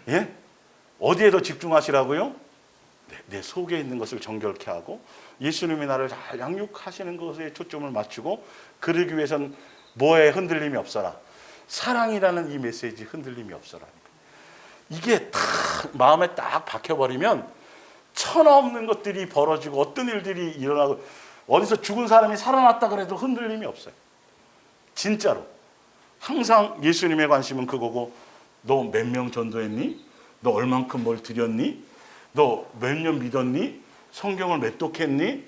예? 어디에 더 집중하시라고요? 내 속에 있는 것을 정결케 하고 예수님이 나를 잘 양육하시는 것에 초점을 맞추고 그러기 위해선 뭐에 흔들림이 없어라. 사랑이라는 이 메시지 흔들림이 없어라. 이게 다 마음에 딱 박혀버리면 천하 없는 것들이 벌어지고 어떤 일들이 일어나고 어디서 죽은 사람이 살아났다 그래도 흔들림이 없어요. 진짜로. 항상 예수님의 관심은 그거고, 너 몇 명 전도했니? 너 얼만큼 뭘 드렸니? 너 몇 년 믿었니? 성경을 몇 독했니?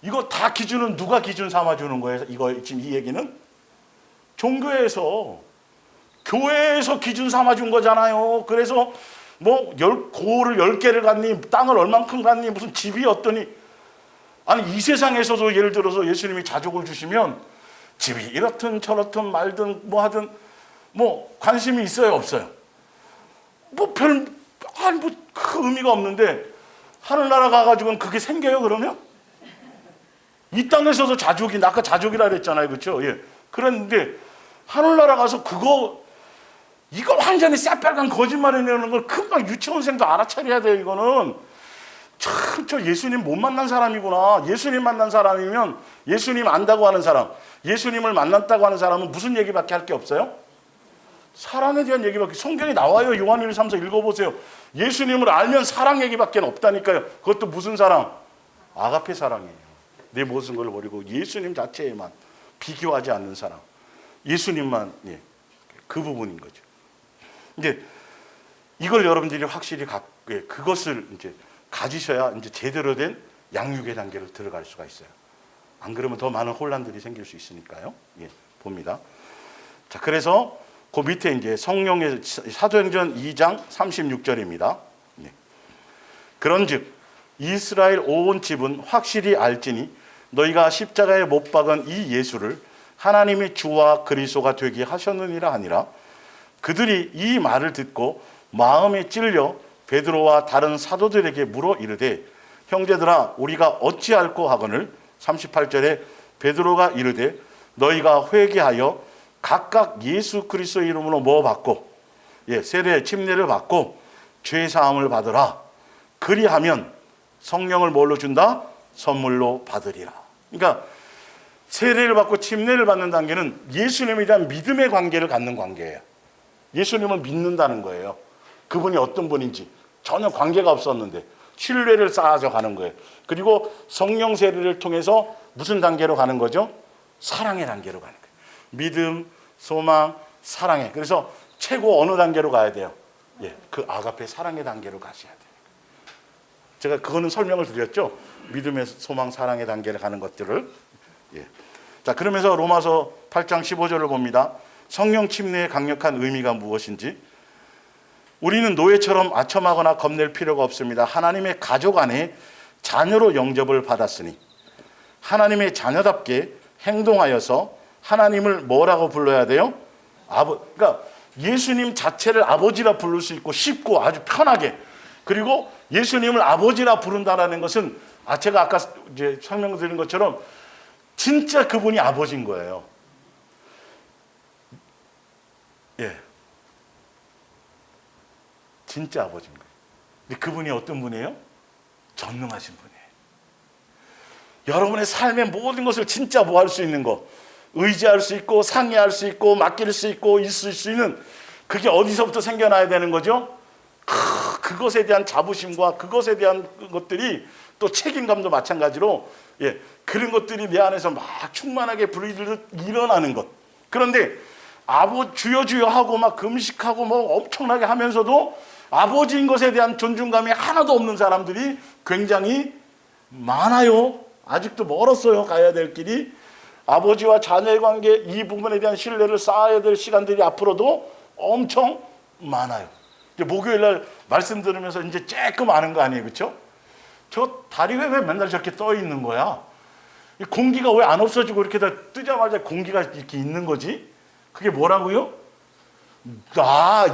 이거 다 기준은 누가 기준 삼아주는 거예요? 이거 지금 이 얘기는 종교에서, 교회에서 기준 삼아준 거잖아요. 그래서 뭐 고을을 10개를 갖니, 땅을 얼만큼 갖니, 무슨 집이 어떠니. 아니 이 세상에서도 예를 들어서 예수님이 자족을 주시면 집이 이렇든 저렇든 말든 뭐 하든 뭐 관심이 있어요, 없어요? 뭐 그 의미가 없는데 하늘나라 가가지고는 그게 생겨요, 그러면? 이 땅에서도 자족이, 아까 자족이라 그랬잖아요, 그렇죠? 예. 그런데 하늘나라 가서 이거 완전히 새빨간 거짓말이라는 걸 금방 유치원생도 알아차려야 돼요. 이거는 참, 저 예수님 못 만난 사람이구나. 예수님 만난 사람이면 예수님 안다고 하는 사람, 예수님을 만났다고 하는 사람은 무슨 얘기밖에 할 게 없어요? 사랑에 대한 얘기밖에. 성경에 나와요. 요한일서 3서 읽어보세요. 예수님을 알면 사랑 얘기밖에 없다니까요. 그것도 무슨 사랑? 아가페 사랑이에요. 내 모든 걸 버리고 예수님 자체에만 비교하지 않는 사랑. 예수님만, 예, 그 부분인 거죠. 이제 이걸 여러분들이 확실히 그것을 이제 가지셔야 이제 제대로 된 양육의 단계를 들어갈 수가 있어요. 안 그러면 더 많은 혼란들이 생길 수 있으니까요. 예, 봅니다. 자, 그래서 그 밑에 이제 성령의 사도행전 2장 36절입니다. 예. 그런즉 이스라엘 온 집은 확실히 알지니 너희가 십자가에 못 박은 이 예수를 하나님이 주와 그리스도가 되게 하셨느니라 하니라. 그들이 이 말을 듣고 마음에 찔려 베드로와 다른 사도들에게 물어 이르되 형제들아 우리가 어찌할꼬 하거늘 38절에 베드로가 이르되 너희가 회개하여 각각 예수 그리스도의 이름으로 뭐 받고 세례 침례를 받고 죄 사함을 받으라. 그리하면 성령을 뭘로 준다? 선물로 받으리라. 그러니까 세례를 받고 침례를 받는 단계는 예수님에 대한 믿음의 관계를 갖는 관계예요. 예수님을 믿는다는 거예요. 그분이 어떤 분인지 전혀 관계가 없었는데 신뢰를 쌓아져 가는 거예요. 그리고 성령 세례를 통해서 무슨 단계로 가는 거죠? 사랑의 단계로 가는 거예요. 믿음, 소망, 사랑의. 그래서 최고 어느 단계로 가야 돼요? 그 아가페 사랑의 단계로 가셔야 돼요. 제가 그거는 설명을 드렸죠. 믿음의 소망, 사랑의 단계를 가는 것들을. 자, 그러면서 로마서 8장 15절을 봅니다. 성령 침례의 강력한 의미가 무엇인지. 우리는 노예처럼 아첨하거나 겁낼 필요가 없습니다. 하나님의 가족 안에 자녀로 영접을 받았으니 하나님의 자녀답게 행동하여서 하나님을 뭐라고 불러야 돼요? 그러니까 예수님 자체를 아버지라 부를 수 있고 쉽고 아주 편하게. 그리고 예수님을 아버지라 부른다는 것은 제가 아까 이제 설명드린 것처럼 진짜 그분이 아버지인 거예요. 진짜 아버지인 거예요. 근데 그분이 어떤 분이에요? 전능하신 분이에요. 여러분의 삶의 모든 것을 진짜 뭐 할 수 있는 거, 의지할 수 있고 상의할 수 있고 맡길 수 있고 있을 수 있는, 그게 어디서부터 생겨나야 되는 거죠? 그것에 대한 자부심과 그것에 대한 것들이 또 책임감도 마찬가지로 그런 것들이 내 안에서 막 충만하게 불이르듯 일어나는 것. 그런데 주여 주여 하고 막 금식하고 뭐 엄청나게 하면서도 아버지인 것에 대한 존중감이 하나도 없는 사람들이 굉장히 많아요. 아직도 멀었어요. 가야 될 길이. 아버지와 자녀의 관계, 이 부분에 대한 신뢰를 쌓아야 될 시간들이 앞으로도 엄청 많아요. 목요일 날 말씀 들으면서 이제 조금 아는 거 아니에요, 그렇죠? 저 다리 왜 맨날 저렇게 떠 있는 거야? 공기가 왜 안 없어지고 이렇게 다 뜨자마자 공기가 이렇게 있는 거지? 그게 뭐라고요?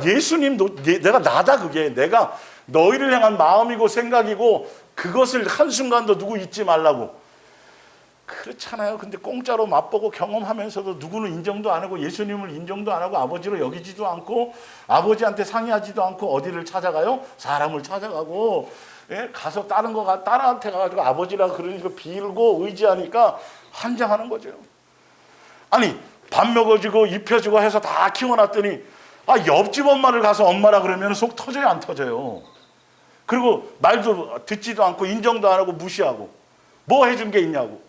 예수님, 내가 나다. 그게 내가 너희를 향한 마음이고 생각이고 그것을 한순간도 누구 잊지 말라고. 그렇잖아요. 근데 공짜로 맛보고 경험하면서도 누구는 인정도 안 하고 예수님을 인정도 안 하고 아버지로 여기지도 않고 아버지한테 상의하지도 않고 어디를 찾아가요? 사람을 찾아가고 가서 다른 딸한테 가가지고 아버지라 그러니까 빌고 의지하니까 환장하는 거죠. 아니 밥 먹어주고 입혀주고 해서 다 키워놨더니 옆집 엄마를 가서 엄마라 그러면 속 터져요, 안 터져요? 그리고 말도 듣지도 않고 인정도 안 하고 무시하고 뭐 해준 게 있냐고.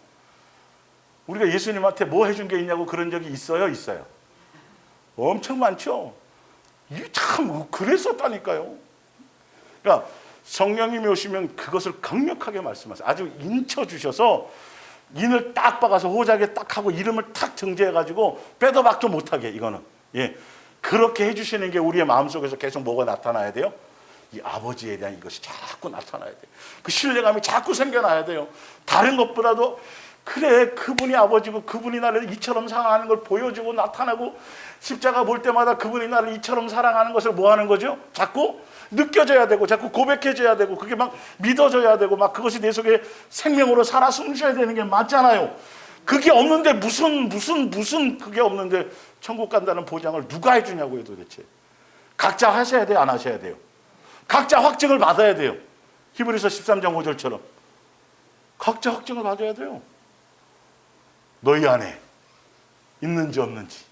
우리가 예수님한테 뭐 해준 게 있냐고 그런 적이 있어요? 있어요? 엄청 많죠. 이게 참 그랬었다니까요. 그러니까 성령님이 오시면 그것을 강력하게 말씀하세요. 아주 인쳐주셔서 인을 딱 박아서 호작에 딱 하고 이름을 탁 정제해가지고 빼도 박도 못하게. 이거는 그렇게 해주시는 게 우리의 마음속에서 계속 뭐가 나타나야 돼요? 이 아버지에 대한 이것이 자꾸 나타나야 돼요. 그 신뢰감이 자꾸 생겨나야 돼요. 다른 것보다도 그래, 그분이 아버지고 그분이 나를 이처럼 사랑하는 걸 보여주고 나타나고 십자가 볼 때마다 그분이 나를 이처럼 사랑하는 것을 뭐 하는 거죠? 자꾸 느껴져야 되고 자꾸 고백해줘야 되고 그게 막 믿어져야 되고 막 그것이 내 속에 생명으로 살아 숨쉬어야 되는 게 맞잖아요. 그게 없는데 무슨 그게 없는데 천국 간다는 보장을 누가 해주냐고요 도대체. 각자 하셔야 돼요, 안 하셔야 돼요? 각자 확증을 받아야 돼요. 히브리서 13장 5절처럼 각자 확증을 받아야 돼요. 너희 안에 있는지 없는지.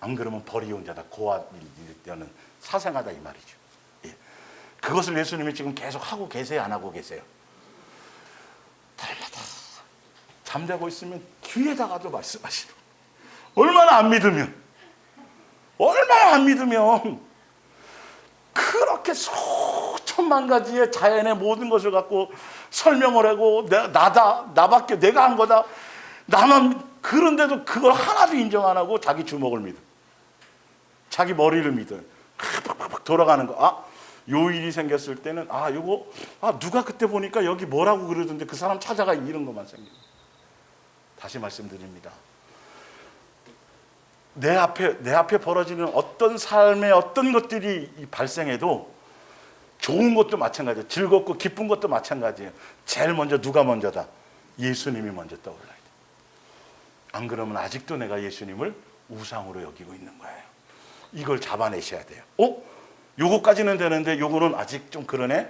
안 그러면 버리온 자다, 고아 일때는 사생하다 이 말이죠. 그것을 예수님이 지금 계속 하고 계세요, 안 하고 계세요? 달라다. 잠자고 있으면 귀에다가도 말씀하시고 얼마나 안 믿으면 그렇게 수천만 가지의 자연의 모든 것을 갖고 설명을 하고 나밖에 내가 한 거다. 나만. 그런데도 그걸 하나도 인정 안 하고 자기 주먹을 믿어. 자기 머리를 믿어. 팍팍팍 돌아가는 거. 요 일이 생겼을 때는 누가 그때 보니까 여기 뭐라고 그러던데 그 사람 찾아가 이런 것만 생겨. 다시 말씀드립니다. 내 앞에 벌어지는 어떤 삶의 어떤 것들이 발생해도 좋은 것도 마찬가지예요. 즐겁고 기쁜 것도 마찬가지예요. 제일 먼저 누가 먼저다? 예수님이 먼저 떠올라야 돼요. 안 그러면 아직도 내가 예수님을 우상으로 여기고 있는 거예요. 이걸 잡아내셔야 돼요. 요거까지는 되는데 요거는 아직 좀 그러네?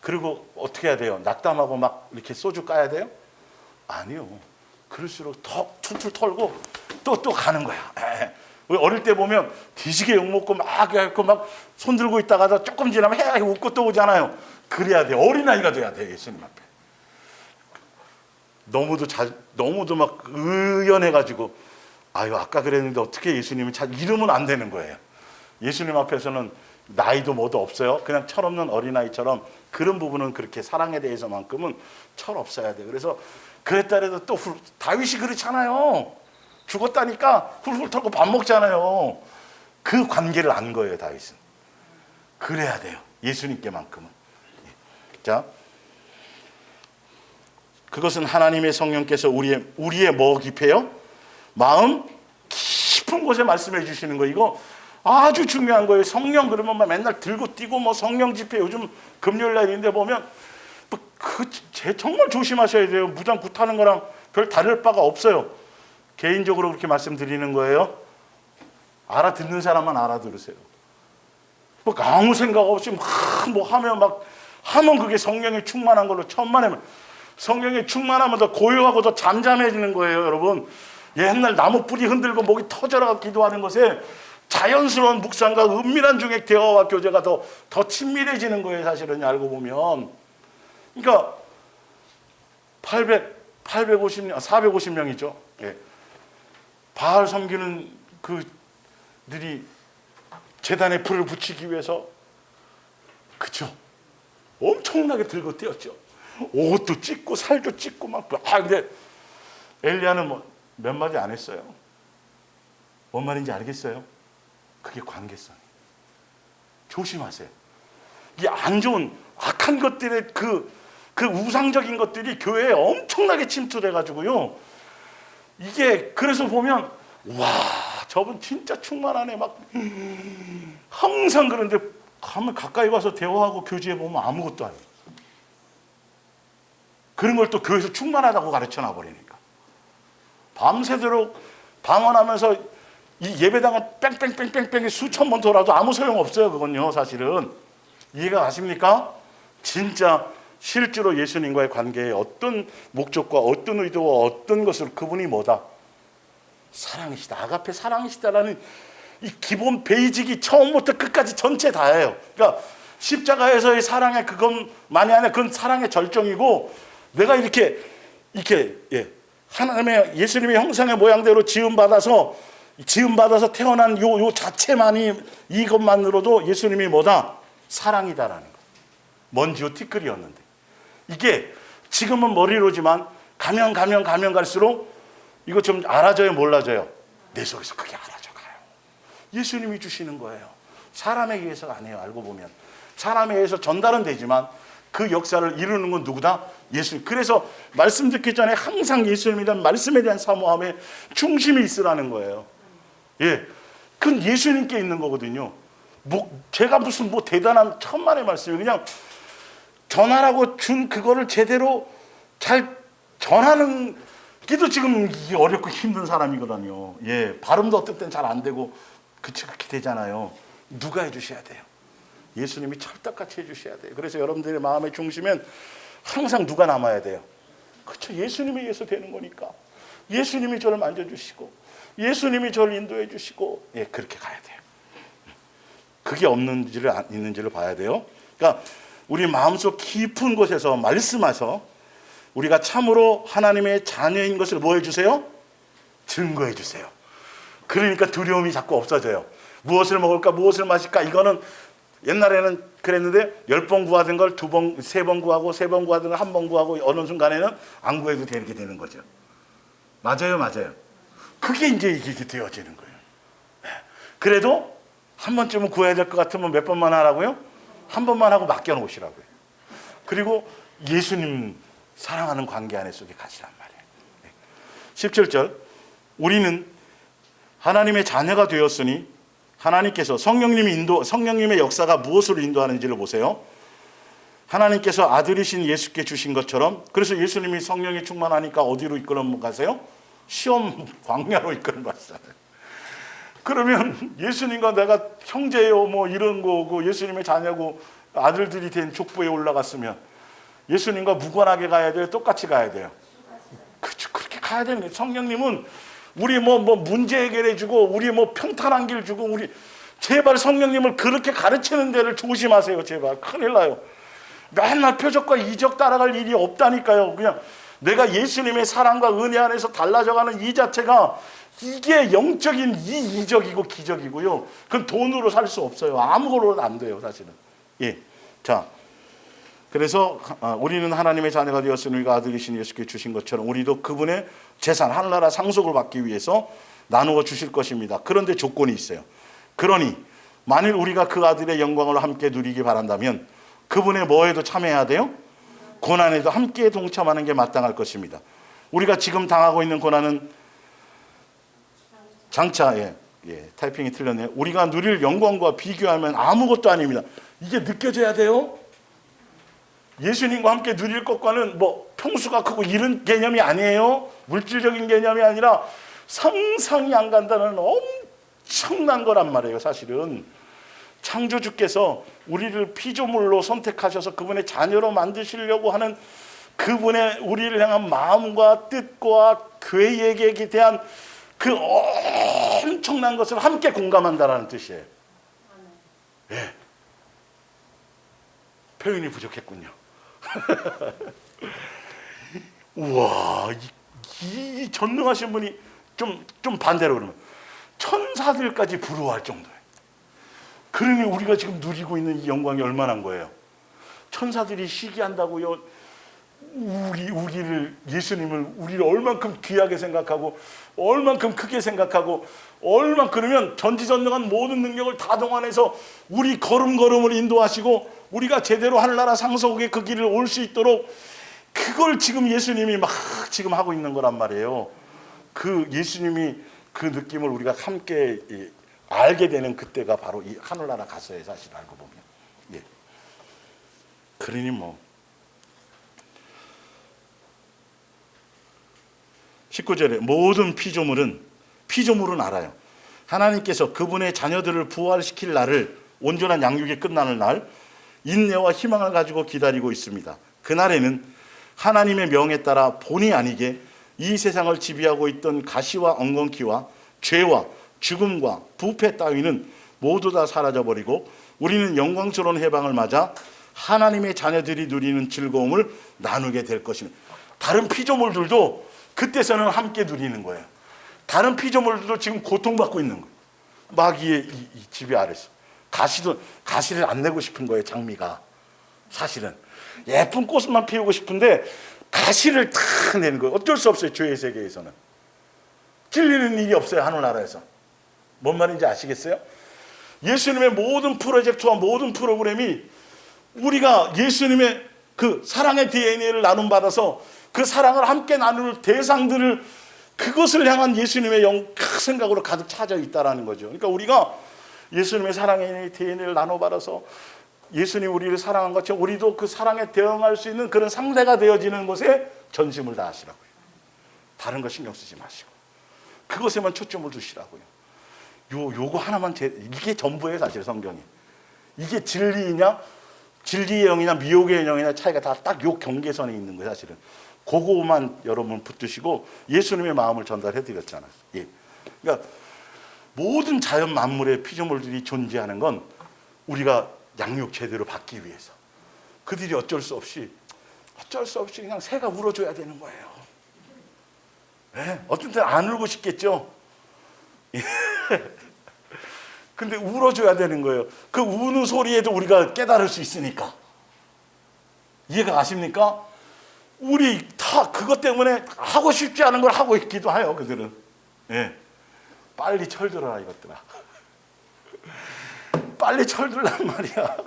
그리고 어떻게 해야 돼요? 낙담하고 막 이렇게 소주 까야 돼요? 아니요. 그럴수록 더 툴툴 털고 또 가는 거야. 우리 어릴 때 보면 뒤지게 욕먹고 막 해갖고 막 손 들고 있다가 조금 지나면 헤 웃고 또 오잖아요. 그래야 돼. 어린아이가 돼야 돼. 예수님 앞에. 너무도 막 의연해가지고 아유 아까 그랬는데 어떻게 예수님이 이러면 안 되는 거예요. 예수님 앞에서는 나이도 뭐도 없어요. 그냥 철없는 어린아이처럼 그런 부분은 그렇게 사랑에 대해서만큼은 철 없어야 돼요. 그래서 그랬다 해도 또 다윗이 그렇잖아요. 죽었다니까 훌훌 털고 밥 먹잖아요. 그 관계를 안 거예요, 다윗은. 그래야 돼요. 예수님께만큼은. 자, 그것은 하나님의 성령께서 우리의 뭐 깊이요? 마음 깊은 곳에 말씀해 주시는 거. 이거 아주 중요한 거예요. 성령 그러면 맨날 들고 뛰고 뭐 성령 집회 요즘 금요일 날인데 보면 정말 조심하셔야 돼요. 무장 굿하는 거랑 별 다를 바가 없어요. 개인적으로 그렇게 말씀드리는 거예요. 알아듣는 사람만 알아들으세요. 뭐 아무 생각 없이 하면 그게 성령에 충만한 걸로 천만에면 성령에 충만하면 더 고요하고 더 잠잠해지는 거예요, 여러분. 옛날 나무 뿌리 흔들고 목이 터져라 기도하는 것에 자연스러운 묵상과 은밀한 중에 대화와 교제가 더 친밀해지는 거예요, 사실은 알고 보면. 그러니까 450명이죠. 예. 바알 섬기는 그들이 제단에 불을 붙이기 위해서 그쵸? 엄청나게 들고 뛰었죠. 옷도 찢고 살도 찢고 근데 엘리야는 몇 마디 안 했어요. 뭔 말인지 알겠어요? 그게 관계성이에요. 조심하세요. 이게 안 좋은 악한 것들의 그 우상적인 것들이 교회에 엄청나게 침투돼가지고요. 이게 그래서 보면 와 저분 진짜 충만하네 막 항상 그런데 가면 가까이 와서 대화하고 교제해 보면 아무것도 아니에요. 그런 걸 또 교회에서 충만하다고 가르쳐놔 버리니까 밤새도록 방언하면서 이 예배당은 뺑뺑뺑뺑뺑 수천 번 돌아도 아무 소용 없어요. 그건요 사실은. 이해가 가십니까? 진짜 실제로 예수님과의 관계에 어떤 목적과 어떤 의도와 어떤 것을 그분이 뭐다? 사랑이시다. 아가페 사랑이시다라는 이 기본 베이직이 처음부터 끝까지 전체 다예요. 그러니까 십자가에서의 사랑의 그것만이 아니라 그건 사랑의 절정이고 내가 이렇게 하나님의 예수님의 형상의 모양대로 지음받아서 태어난 요 자체만이 이것만으로도 예수님이 뭐다? 사랑이다라는 거. 먼지요 티끌이었는데 이게 지금은 머리로지만 가면 갈수록 이거 좀 알아져요 몰라져요? 내 속에서 그게 알아져가요. 예수님이 주시는 거예요. 사람에 의해서가 아니에요. 알고 보면 사람에 의해서 전달은 되지만 그 역사를 이루는 건 누구다? 예수님. 그래서 말씀 듣기 전에 항상 예수님에 대한 말씀에 대한 사모함에 중심이 있으라는 거예요. 예, 그건 예수님께 있는 거거든요. 제가 무슨 대단한 천만의 말씀이에요. 그냥 전하라고 준 그거를 제대로 잘 전하는 게도 지금 이게 어렵고 힘든 사람이거든요. 예, 발음도 어떨 땐 잘 안 되고 그렇게 되잖아요. 누가 해주셔야 돼요? 예수님이 찰떡같이 해주셔야 돼요. 그래서 여러분들의 마음의 중심엔 항상 누가 남아야 돼요? 그렇죠. 예수님에 의해서 되는 거니까. 예수님이 저를 만져주시고 예수님이 저를 인도해 주시고 그렇게 가야 돼요. 그게 있는지를 봐야 돼요. 그러니까 우리 마음속 깊은 곳에서 말씀하셔 우리가 참으로 하나님의 자녀인 것을 뭐 해주세요? 증거해 주세요. 그러니까 두려움이 자꾸 없어져요. 무엇을 먹을까 무엇을 마실까 이거는 옛날에는 그랬는데 10번 구하던 걸 2번, 3번 구하고 3번 구하던 걸 1번 구하고 어느 순간에는 안 구해도 되게 되는 거죠. 맞아요. 그게 이제 이게 되어지는 거예요. 그래도 한 번쯤은 구해야 될 것 같으면 몇 번만 하라고요? 한 번만 하고 맡겨놓으시라고요. 그리고 예수님 사랑하는 관계 안에 속에 가시란 말이에요. 17절 우리는 하나님의 자녀가 되었으니 하나님께서 성령님의 역사가 무엇으로 인도하는지를 보세요. 하나님께서 아들이신 예수께 주신 것처럼, 그래서 예수님이 성령이 충만하니까 어디로 이끌어 가세요? 시험 광야로 이끌어 가시잖아요. 그러면 예수님과 내가 형제요 뭐 이런 거고 예수님의 자녀고 아들들이 된 족보에 올라갔으면 예수님과 무관하게 가야 돼요? 똑같이 가야 돼요? 그렇죠. 그렇게 가야 되는 거예요. 성령님은 우리 뭐 문제 해결해 주고 우리 뭐 평탄한 길 주고 우리 제발 성령님을 그렇게 가르치는 데를 조심하세요. 제발 큰일 나요. 맨날 표적과 이적 따라갈 일이 없다니까요. 그냥 내가 예수님의 사랑과 은혜 안에서 달라져가는 이 자체가 이게 영적인 이 이적이고 기적이고요. 그건 돈으로 살 수 없어요. 아무거로는 안 돼요, 사실은. 예. 자, 그래서 우리는 하나님의 자녀가 되었으니 우리가 아들이신 예수께 주신 것처럼 우리도 그분의 재산 하늘나라 상속을 받기 위해서 나누어 주실 것입니다. 그런데 조건이 있어요. 그러니 만일 우리가 그 아들의 영광을 함께 누리기 바란다면 그분의 뭐에도 참여해야 돼요? 고난에도 함께 동참하는 게 마땅할 것입니다. 우리가 지금 당하고 있는 고난은 장차 타이핑이 틀렸네요. 우리가 누릴 영광과 비교하면 아무것도 아닙니다. 이게 느껴져야 돼요. 예수님과 함께 누릴 것과는 뭐 평수가 크고 이런 개념이 아니에요. 물질적인 개념이 아니라 상상이 안 간다는 엄청난 거란 말이에요. 사실은 창조주께서 우리를 피조물로 선택하셔서 그분의 자녀로 만드시려고 하는 그분의 우리를 향한 마음과 뜻과 계획에 대한 그 엄청난 것을 함께 공감한다라는 뜻이에요. 예. 표현이 부족했군요. 우와, 이 전능하신 분이 좀 반대로 그러면 천사들까지 부러워할 정도예요. 그러니 우리가 지금 누리고 있는 이 영광이 얼마나인 거예요. 천사들이 시기한다고요. 예수님을 우리를 얼만큼 귀하게 생각하고 얼만큼 크게 생각하고 그러면 전지전능한 모든 능력을 다 동원해서 우리 걸음걸음을 인도하시고 우리가 제대로 하늘나라 상속의 그 길을 올 수 있도록 그걸 지금 예수님이 막 지금 하고 있는 거란 말이에요. 그 예수님이 그 느낌을 우리가 함께 알게 되는 그때가 바로 이 하늘나라 가서의 사실 알고 보면. 예. 그러니 뭐 19절에 모든 피조물은 알아요. 하나님께서 그분의 자녀들을 부활시킬 날을 온전한 양육이 끝나는 날 인내와 희망을 가지고 기다리고 있습니다. 그날에는 하나님의 명에 따라 본의 아니게 이 세상을 지배하고 있던 가시와 엉겅퀴와 죄와 죽음과 부패 따위는 모두 다 사라져버리고 우리는 영광스러운 해방을 맞아 하나님의 자녀들이 누리는 즐거움을 나누게 될 것입니다. 다른 피조물들도 그때서는 함께 누리는 거예요. 다른 피조물들도 지금 고통받고 있는 거예요. 마귀의 이 지배 아래서. 가시를 안 내고 싶은 거예요, 장미가. 사실은. 예쁜 꽃만 피우고 싶은데 가시를 다 내는 거예요. 어쩔 수 없어요, 죄의 세계에서는. 찔리는 일이 없어요, 하늘나라에서. 뭔 말인지 아시겠어요? 예수님의 모든 프로젝트와 모든 프로그램이 우리가 예수님의 그 사랑의 DNA를 나눔받아서 그 사랑을 함께 나눌 대상들을 그것을 향한 예수님의 생각으로 가득 차져 있다라는 거죠. 그러니까 우리가 예수님의 사랑의 DNA를 나눠받아서 예수님 우리를 사랑한 것처럼 우리도 그 사랑에 대응할 수 있는 그런 상대가 되어지는 것에 전심을 다하시라고요. 다른 거 신경 쓰지 마시고 그것에만 초점을 두시라고요. 요거 하나만 이게 전부예요, 사실 성경이. 이게 진리이냐 진리의 영이냐 미혹의 영이냐 차이가 다 딱 요 경계선에 있는 거예요, 사실은. 그거만 여러분 붙드시고 예수님의 마음을 전달해 드렸잖아요. 예. 그러니까 모든 자연 만물의 피조물들이 존재하는 건 우리가 양육 제대로 받기 위해서. 그들이 어쩔 수 없이 그냥 새가 울어줘야 되는 거예요. 네? 어떤 때는 안 울고 싶겠죠. 근데 울어줘야 되는 거예요. 그 우는 소리에도 우리가 깨달을 수 있으니까. 이해가 가십니까? 우리 다 그것 때문에 하고 싶지 않은 걸 하고 있기도 해요, 그들은. 예. 빨리 철들어라, 이것들아. 빨리 철들란 말이야.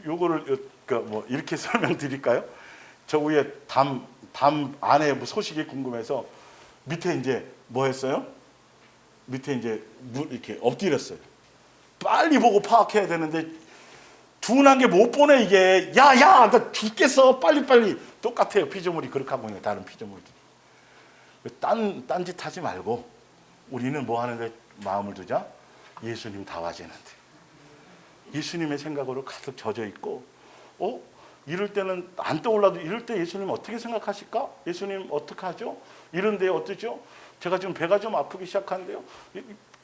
요거를 뭐 이렇게 설명드릴까요? 저 위에 담 안에 뭐 소식이 궁금해서 밑에 이제 뭐 했어요? 밑에 이제 이렇게 엎드렸어요. 빨리 보고 파악해야 되는데 둔한 게 못 보네 이게. 야야 나 죽겠어 빨리빨리. 똑같아요. 피조물이 그렇게 하고 있는 다른 피조물들. 딴짓 하지 말고 우리는 뭐 하는데 마음을 두자? 예수님 다 와지는데 예수님의 생각으로 가득 젖어 있고 이럴 때는 안 떠올라도 이럴 때 예수님 어떻게 생각하실까? 예수님 어떻게 하죠? 이런데 어떠죠? 제가 지금 배가 좀 아프기 시작하는데요.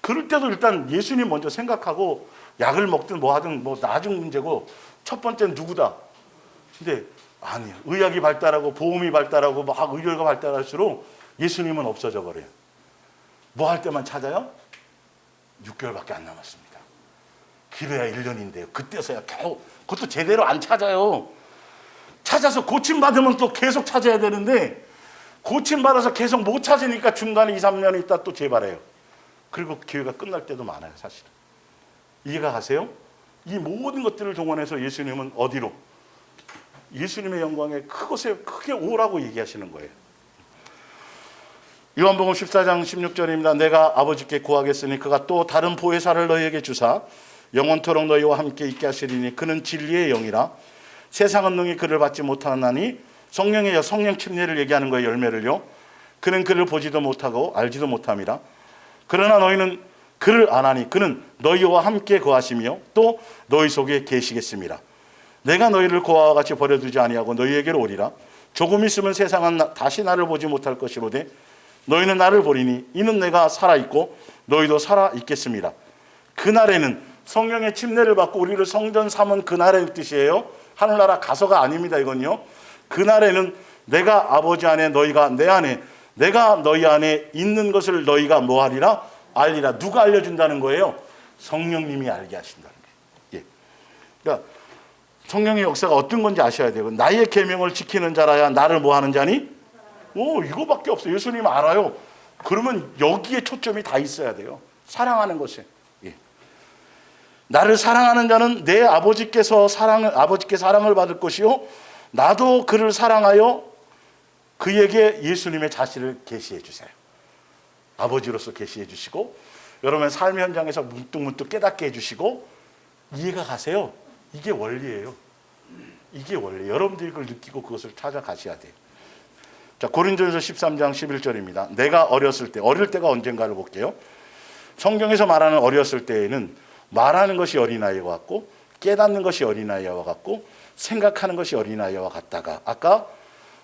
그럴 때도 일단 예수님 먼저 생각하고 약을 먹든 뭐 하든 뭐 나중 문제고 첫 번째는 누구다. 근데 아니에요. 의학이 발달하고 보험이 발달하고 막 의료가 발달할수록 예수님은 없어져 버려요. 뭐 할 때만 찾아요? 6개월밖에 안 남았습니다. 길어야 1년인데요. 그때서야 겨우 그것도 제대로 안 찾아요. 찾아서 고침받으면 또 계속 찾아야 되는데 고침받아서 계속 못 찾으니까 중간에 2, 3년 있다 또 재발해요. 그리고 기회가 끝날 때도 많아요. 사실은. 이해가 가세요? 이 모든 것들을 동원해서 예수님은 어디로? 예수님의 영광에 그곳에 크게 오라고 얘기하시는 거예요. 요한복음 14장 16절입니다. 내가 아버지께 구하겠으니 그가 또 다른 보혜사를 너희에게 주사 영원토록 너희와 함께 있게 하시리니 그는 진리의 영이라 세상은 능히 그를 받지 못하나니 성령 침례를 얘기하는 거예요. 열매를요. 그는 그를 보지도 못하고 알지도 못함이라. 그러나 너희는 그를 아나니 그는 너희와 함께 거하시며 또 너희 속에 계시겠습니다. 내가 너희를 고아와 같이 버려두지 아니하고 너희에게로 오리라. 조금 있으면 세상은 다시 나를 보지 못할 것이로되 너희는 나를 보리니 이는 내가 살아있고 너희도 살아있겠습니다. 그날에는 성령의 침례를 받고 우리를 성전 삼은 그날의 뜻이에요. 하늘나라 가서가 아닙니다. 이건요. 그날에는 내가 아버지 안에 너희가 내 안에 내가 너희 안에 있는 것을 너희가 뭐하리라? 알리라. 누가 알려준다는 거예요? 성령님이 알게 하신다는 거예요. 예. 그러니까 성령의 역사가 어떤 건지 아셔야 돼요. 나의 계명을 지키는 자라야 나를 뭐하는 자니? 이거밖에 없어요. 예수님 알아요. 그러면 여기에 초점이 다 있어야 돼요. 사랑하는 것에. 예. 나를 사랑하는 자는 내 아버지께 사랑을 받을 것이요 나도 그를 사랑하여 그에게 예수님의 자신을 계시해 주세요. 아버지로서 계시해 주시고 여러분의 삶의 현장에서 문득문득 깨닫게 해주시고 이해가 가세요? 이게 원리예요. 이게 원리예요. 여러분들이 그걸 느끼고 그것을 찾아가셔야 돼요. 자, 고린도전서 13장 11절입니다. 내가 어렸을 때, 어릴 때가 언젠가를 볼게요. 성경에서 말하는 어렸을 때에는 말하는 것이 어린아이와 같고 깨닫는 것이 어린아이와 같고 생각하는 것이 어린아이와 같다가 아까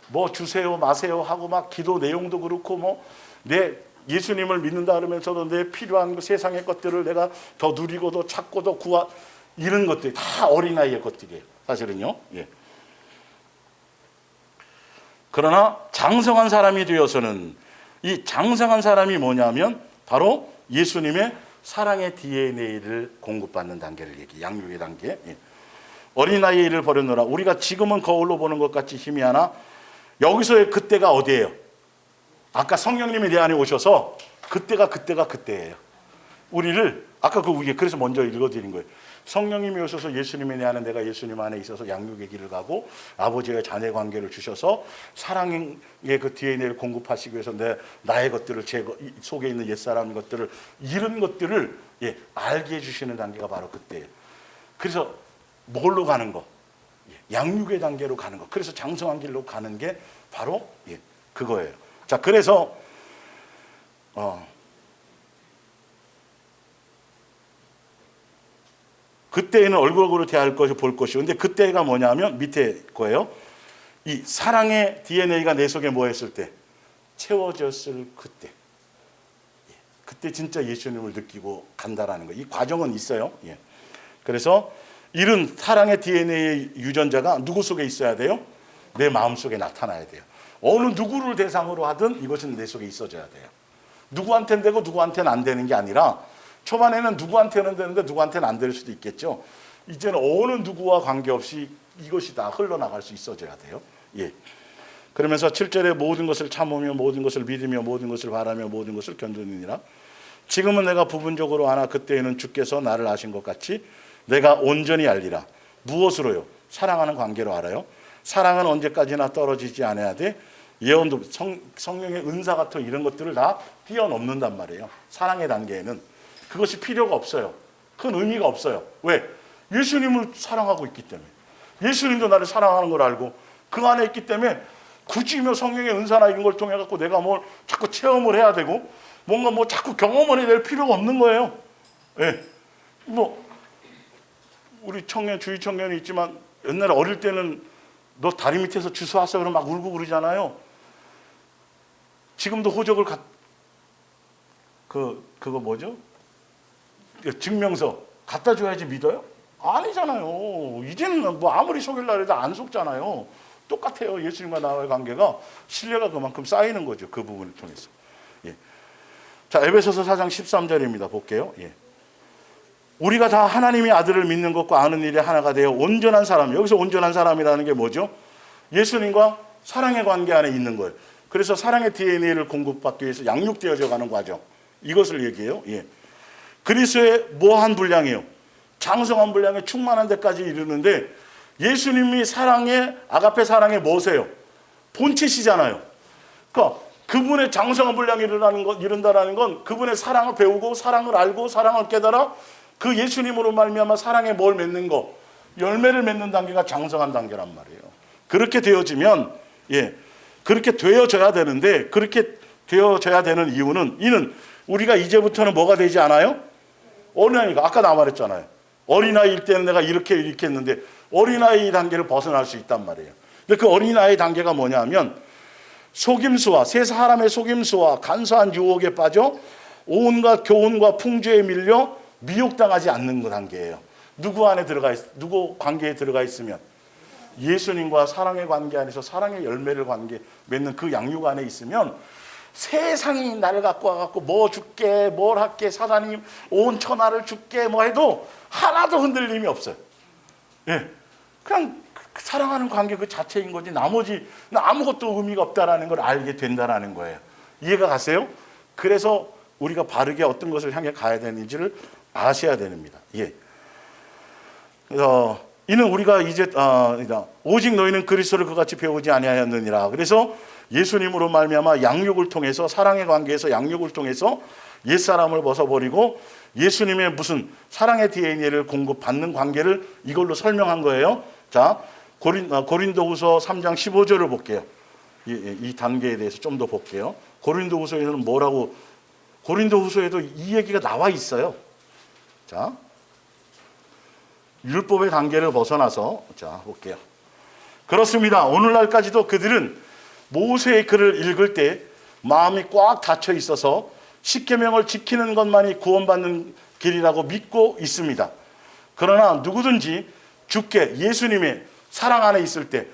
뭐 주세요 마세요 하고 막 기도 내용도 그렇고 뭐 내 예수님을 믿는다 그러면서도 내 필요한 세상의 것들을 내가 더 누리고 더 찾고 더 이런 것들이 다 어린아이의 것들이에요. 사실은요. 예. 그러나 장성한 사람이 되어서는 이 장성한 사람이 뭐냐면 바로 예수님의 사랑의 DNA를 공급받는 단계를 얘기해요. 양육의 단계. 예. 어린아이의 일을 버려놓으라. 우리가 지금은 거울로 보는 것 같이 희미하나 여기서의 그때가 어디예요? 아까 성령님이 내 안에 오셔서 그때가 그때예요. 우리를 아까 그래서 먼저 읽어드린 거예요. 성령님이 오셔서 예수님이 내 안에 내가 예수님 안에 있어서 양육의 길을 가고 아버지와 자녀 관계를 주셔서 사랑의 그 DNA를 공급하시기 위해서 나의 것들을 제 속에 있는 옛사람 것들을 이런 것들을 알게 해주시는 단계가 바로 그때예요. 그래서 뭘로 가는 거? 양육의 단계로 가는 거. 그래서 장성한 길로 가는 게 바로 그거예요. 자, 그래서 그때에는 얼굴로 대할 것이 볼 것이고 근데 그때가 뭐냐면 밑에 거예요. 이 사랑의 DNA가 내 속에 뭐 했을 때? 채워졌을 그때. 그때 진짜 예수님을 느끼고 간다라는 거. 이 과정은 있어요. 그래서 이런 사랑의 DNA의 유전자가 누구 속에 있어야 돼요? 내 마음 속에 나타나야 돼요. 어느 누구를 대상으로 하든 이것은 내 속에 있어져야 돼요. 누구한테는 되고 누구한테는 안 되는 게 아니라 초반에는 누구한테는 되는데 누구한테는 안 될 수도 있겠죠. 이제는 어느 누구와 관계없이 이것이 다 흘러나갈 수 있어져야 돼요. 그러면서 7절에 모든 것을 참으며 모든 것을 믿으며 모든 것을 바라며 모든 것을 견디느니라. 지금은 내가 부분적으로 아나 그때에는 주께서 나를 아신 것 같이 내가 온전히 알리라. 무엇으로요? 사랑하는 관계로 알아요. 사랑은 언제까지나 떨어지지 않아야 돼. 예언도 성령의 은사 같은 이런 것들을 다 뛰어넘는단 말이에요. 사랑의 단계에는 그것이 필요가 없어요. 큰 의미가 없어요. 왜? 예수님을 사랑하고 있기 때문에. 예수님도 나를 사랑하는 걸 알고 그 안에 있기 때문에 굳이 성령의 은사나 이런 걸 통해 갖고 내가 뭘 자꾸 체험을 해야 되고 뭔가 자꾸 경험을 해야 될 필요가 없는 거예요. 예. 우리 주위 청년이 있지만 옛날에 어릴 때는 너 다리 밑에서 주워 왔어 그러면 막 울고 그러잖아요. 지금도 호적을 그거 뭐죠? 증명서 갖다 줘야지 믿어요? 아니잖아요. 이제는 아무리 속일라 해도 안 속잖아요. 똑같아요. 예수님과 나와의 관계가 신뢰가 그만큼 쌓이는 거죠. 그 부분을 통해서. 예. 자, 에베소서 4장 13절입니다. 볼게요. 예. 우리가 다 하나님의 아들을 믿는 것과 아는 일에 하나가 되어 온전한 사람. 여기서 온전한 사람이라는 게 뭐죠? 예수님과 사랑의 관계 안에 있는 거예요. 그래서 사랑의 DNA를 공급받기 위해서 양육되어져 가는 과정. 이것을 얘기해요. 예. 그리스도의 뭐한 분량이에요? 장성한 분량에 충만한 데까지 이르는데 예수님이 아가페 사랑의 뭐세요? 본체시잖아요. 그러니까 그분의 장성한 분량이 이른다라는 건 그분의 사랑을 배우고 사랑을 알고 사랑을 깨달아 그 예수님으로 말미암아 사랑에 뭘 맺는 거, 열매를 맺는 단계가 장성한 단계란 말이에요. 그렇게 되어지면 그렇게 되어져야 되는데 그렇게 되어져야 되는 이는 우리가 이제부터는 뭐가 되지 않아요? 어린아이가 아까 나 말했잖아요. 어린아이일 때는 내가 이렇게 했는데 어린아이 단계를 벗어날 수 있단 말이에요. 근데 그 어린아이 단계가 뭐냐면 속임수와 세 사람의 속임수와 간사한 유혹에 빠져 온갖 교훈과 풍조에 밀려 미혹당하지 않는 그 단계예요. 누구 관계에 들어가 있으면 예수님과 사랑의 관계 안에서 사랑의 열매를 맺는 그 양육 안에 있으면 세상이 나를 갖고 와갖고 뭐 줄게 뭘 할게 사단이 온 천하를 줄게 뭐 해도 하나도 흔들림이 없어요. 예, 그냥 사랑하는 관계 그 자체인 거지 나머지 아무것도 의미가 없다라는 걸 알게 된다라는 거예요. 이해가 가세요? 그래서 우리가 바르게 어떤 것을 향해 가야 되는지를 아셔야 됩니다. 예. 이는 우리가 이제 오직 너희는 그리스도를 그같이 배우지 아니하였느니라. 그래서 예수님으로 말미암아 양육을 통해서 사랑의 관계에서 양육을 통해서 옛사람을 벗어버리고 예수님의 무슨 사랑의 DNA를 공급받는 관계를 이걸로 설명한 거예요. 자, 고린도후서 3장 15절을 볼게요. 이 단계에 대해서 좀 더 볼게요. 고린도후서에는 뭐라고 고린도후서에도 이 얘기가 나와 있어요. 자, 율법의 단계를 벗어나서 자 볼게요. 그렇습니다. 오늘날까지도 그들은 모세의 글을 읽을 때 마음이 꽉 닫혀 있어서 십계명을 지키는 것만이 구원받는 길이라고 믿고 있습니다. 그러나 누구든지 주께 예수님의 사랑 안에 있을 때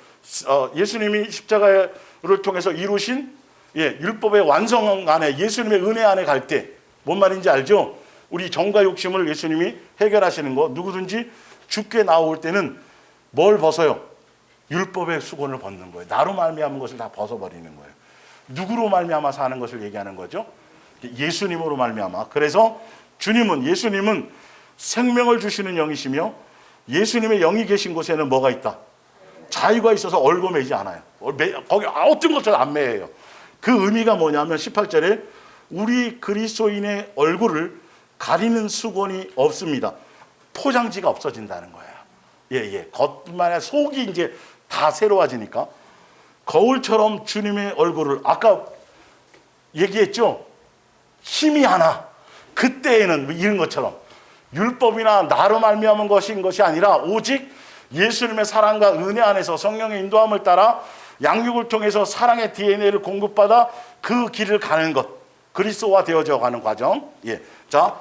예수님이 십자가를 통해서 이루신 율법의 완성 안에 예수님의 은혜 안에 갈 때 뭔 말인지 알죠? 우리 정과 욕심을 예수님이 해결하시는 거. 누구든지 주께 나올 때는 뭘 벗어요? 율법의 수건을 벗는 거예요. 나로 말미암은 것을 다 벗어버리는 거예요. 누구로 말미암아 사는 것을 얘기하는 거죠? 예수님으로 말미암아. 그래서 예수님은 생명을 주시는 영이시며 예수님의 영이 계신 곳에는 뭐가 있다? 자유가 있어서 얼고매지 않아요. 거기 어떤 것도 안 매여요. 그 의미가 뭐냐면 18절에 우리 그리스도인의 얼굴을 가리는 수건이 없습니다. 포장지가 없어진다는 거예요. 겉만 아니라 속이 이제 다 새로워지니까 거울처럼 주님의 얼굴을 아까 얘기했죠. 힘이 하나 그때에는 이런 것처럼 율법이나 나로 말미암은 것이 아니라 오직 예수님의 사랑과 은혜 안에서 성령의 인도함을 따라 양육을 통해서 사랑의 DNA를 공급받아 그 길을 가는 것, 그리스도화 되어져 가는 과정. 자,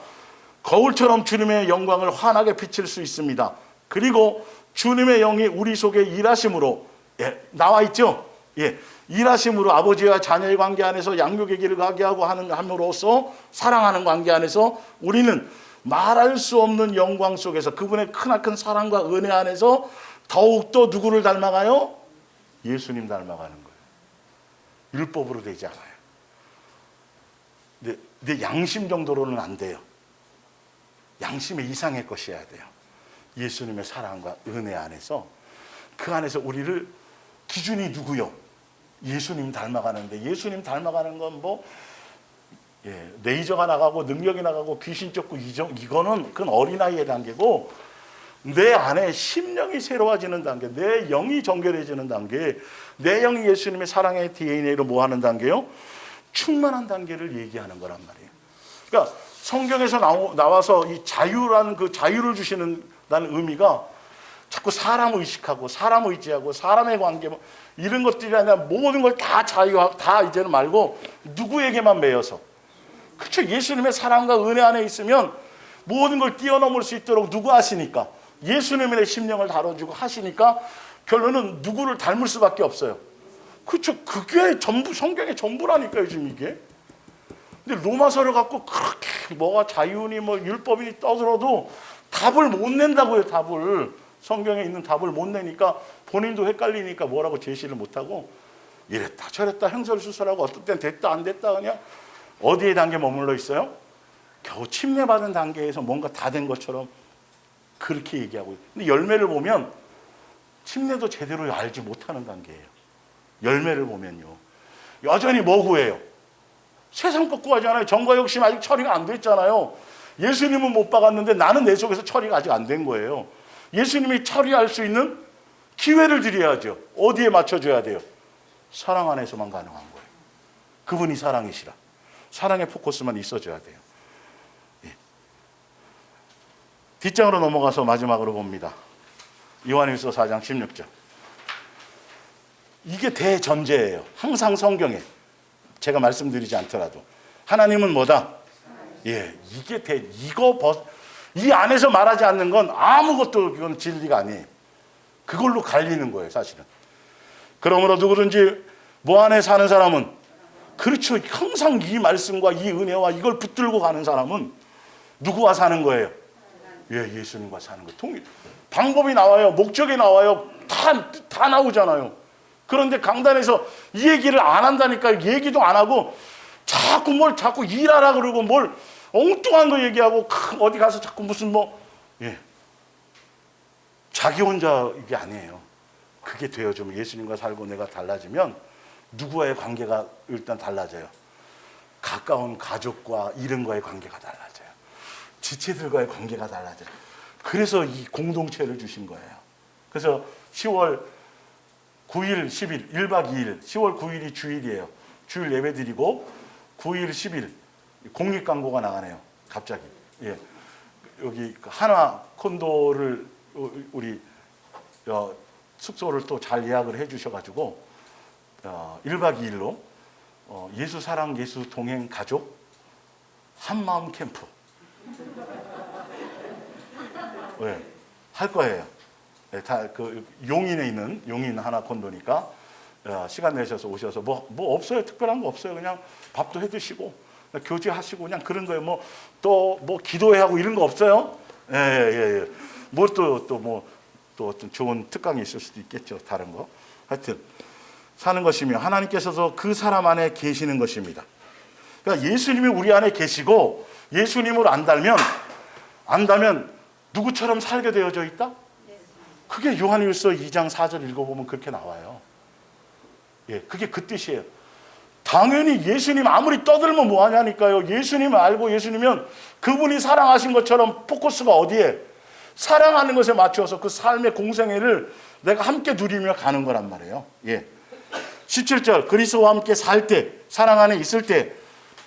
거울처럼 주님의 영광을 환하게 비칠 수 있습니다. 그리고 주님의 영이 우리 속에 일하심으로 나와 있죠. 일하심으로 아버지와 자녀의 관계 안에서 양육의 길을 가게 하고 함으로써 사랑하는 관계 안에서 우리는 말할 수 없는 영광 속에서 그분의 크나큰 사랑과 은혜 안에서 더욱더 누구를 닮아가요? 예수님 닮아가는 거예요. 율법으로 되지 않아요. 내 양심 정도로는 안 돼요. 양심의 이상의 것이어야 돼요. 예수님의 사랑과 은혜 안에서 그 안에서 우리를 기준이 누구요? 예수님 닮아가는데, 예수님 닮아가는 건 뭐 레이저가 나가고 능력이 나가고 귀신 쫓고 이거는 그건 어린아이의 단계고, 내 안에 심령이 새로워지는 단계, 내 영이 정결해지는 단계, 내 영이 예수님의 사랑의 DNA로 뭐 하는 단계요? 충만한 단계를 얘기하는 거란 말이에요. 그러니까 성경에서 나와서 이 자유라는 그 자유를 주시는 다는 의미가 자꾸 사람 의식하고 사람 의지하고 사람의 관계 이런 것들이 아니라 모든 걸 다 자유하고 다 이제는 말고 누구에게만 매여서, 그렇죠. 예수님의 사랑과 은혜 안에 있으면 모든 걸 뛰어넘을 수 있도록 누구 하시니까, 예수님의 심령을 다뤄주고 하시니까 결론은 누구를 닮을 수밖에 없어요. 그렇죠. 그게 전부, 성경의 전부라니까요 지금 이게. 근데 로마서를 갖고 그렇게 뭐가 자유니 뭐 율법이니 떠들어도 답을 못 낸다고요. 답을, 성경에 있는 답을 못 내니까 본인도 헷갈리니까 뭐라고 제시를 못하고 이랬다 저랬다 행설수설하고 어떨 땐 됐다 안 됐다 그냥 어디에 단계 머물러 있어요? 겨우 침례받은 단계에서 뭔가 다 된 것처럼 그렇게 얘기하고 있어요. 근데 열매를 보면 침례도 제대로 알지 못하는 단계예요. 열매를 보면요 여전히 뭐 구해요? 세상 것 구하잖아요. 정과 욕심 아직 처리가 안 됐잖아요. 예수님은 못 박았는데 나는 내 속에서 처리가 아직 안 된 거예요. 예수님이 처리할 수 있는 기회를 드려야죠. 어디에 맞춰줘야 돼요? 사랑 안에서만 가능한 거예요. 그분이 사랑이시라. 사랑의 포커스만 있어줘야 돼요. 예. 뒷장으로 넘어가서 마지막으로 봅니다. 요한일서 4장 16절. 이게 대전제예요. 항상 성경에 제가 말씀드리지 않더라도 하나님은 뭐다? 예, 이게 이 안에서 말하지 않는 건 아무것도 그건 진리가 아니에요. 그걸로 갈리는 거예요, 사실은. 그러므로 누구든지 뭐 안에 사는 사람은, 그렇죠. 항상 이 말씀과 이 은혜와 이걸 붙들고 가는 사람은 누구와 사는 거예요? 예, 예수님과 사는 거예요. 방법이 나와요. 목적이 나와요. 다 나오잖아요. 그런데 강단에서 이 얘기를 안 한다니까. 얘기도 안 하고 자꾸 일하라 그러고 뭘 엉뚱한 거 얘기하고 어디 가서 자꾸 무슨 자기 혼자 이게 아니에요. 그게 되어주면 예수님과 살고 내가 달라지면 누구와의 관계가 일단 달라져요. 가까운 가족과 이른과의 관계가 달라져요. 지체들과의 관계가 달라져요. 그래서 이 공동체를 주신 거예요. 그래서 10월 9일, 10일, 1박 2일, 10월 9일이 주일이에요. 주일 예배 드리고 9일, 10일 공익 광고가 나가네요. 갑자기. 예. 여기 하나 콘도를 우리 숙소를 또 잘 예약을 해 주셔가지고 1박 2일로 예수 사랑 예수 동행 가족 한마음 캠프 할 거예요. 다 그 용인에 있는 용인 하나 콘도니까 시간 내셔서 오셔서 뭐 없어요. 특별한 거 없어요. 그냥 밥도 해 드시고 교제하시고 그냥 그런 거예요. 또 기도회 하고 이런 거 없어요. 예. 뭐 또 어떤 좋은 특강이 있을 수도 있겠죠. 다른 거. 하여튼 사는 것이며 하나님께서도 그 사람 안에 계시는 것입니다. 그러니까 예수님이 우리 안에 계시고 예수님을 안다면 누구처럼 살게 되어져 있다? 그게 요한일서 2장 4절 읽어보면 그렇게 나와요. 예, 그게 그 뜻이에요. 당연히 예수님 아무리 떠들면 뭐하냐니까요. 예수님을 알고 예수님이면 그분이 사랑하신 것처럼 포커스가 어디에? 사랑하는 것에 맞춰서 그 삶의 공생애를 내가 함께 누리며 가는 거란 말이에요. 예. 17절 그리스도와 함께 살 때, 사랑 안에 있을 때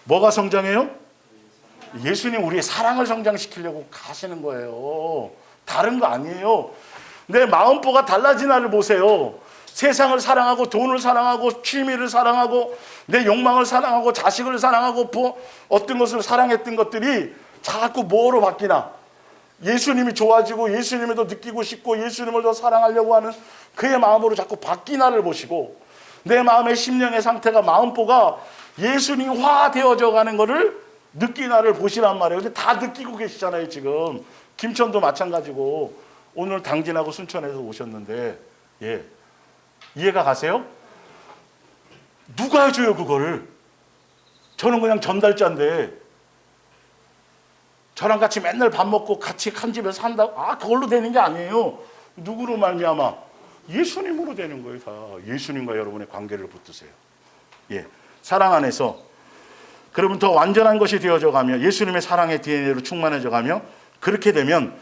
뭐가 성장해요? 예수님 우리의 사랑을 성장시키려고 가시는 거예요. 다른 거 아니에요. 내 마음보가 달라진 나를 보세요. 세상을 사랑하고 돈을 사랑하고 취미를 사랑하고 내 욕망을 사랑하고 자식을 사랑하고 어떤 것을 사랑했던 것들이 자꾸 뭐로 바뀌나? 예수님이 좋아지고 예수님을 더 느끼고 싶고 예수님을 더 사랑하려고 하는 그의 마음으로 자꾸 바뀌나를 보시고 내 마음의 심령의 상태가 마음보가 예수님화 되어져 가는 것을 느끼나를 보시란 말이에요. 근데 다 느끼고 계시잖아요 지금. 김천도 마찬가지고 오늘 당진하고 순천에서 오셨는데 이해가 가세요? 누가 해줘요 그거를? 저는 그냥 전달자인데 저랑 같이 맨날 밥 먹고 같이 한 집에서 산다고 그걸로 되는 게 아니에요. 누구로 말미암아? 예수님으로 되는 거예요. 다 예수님과 여러분의 관계를 붙드세요. 예, 사랑 안에서 그러면 더 완전한 것이 되어져 가며 예수님의 사랑의 DNA로 충만해져 가며 그렇게 되면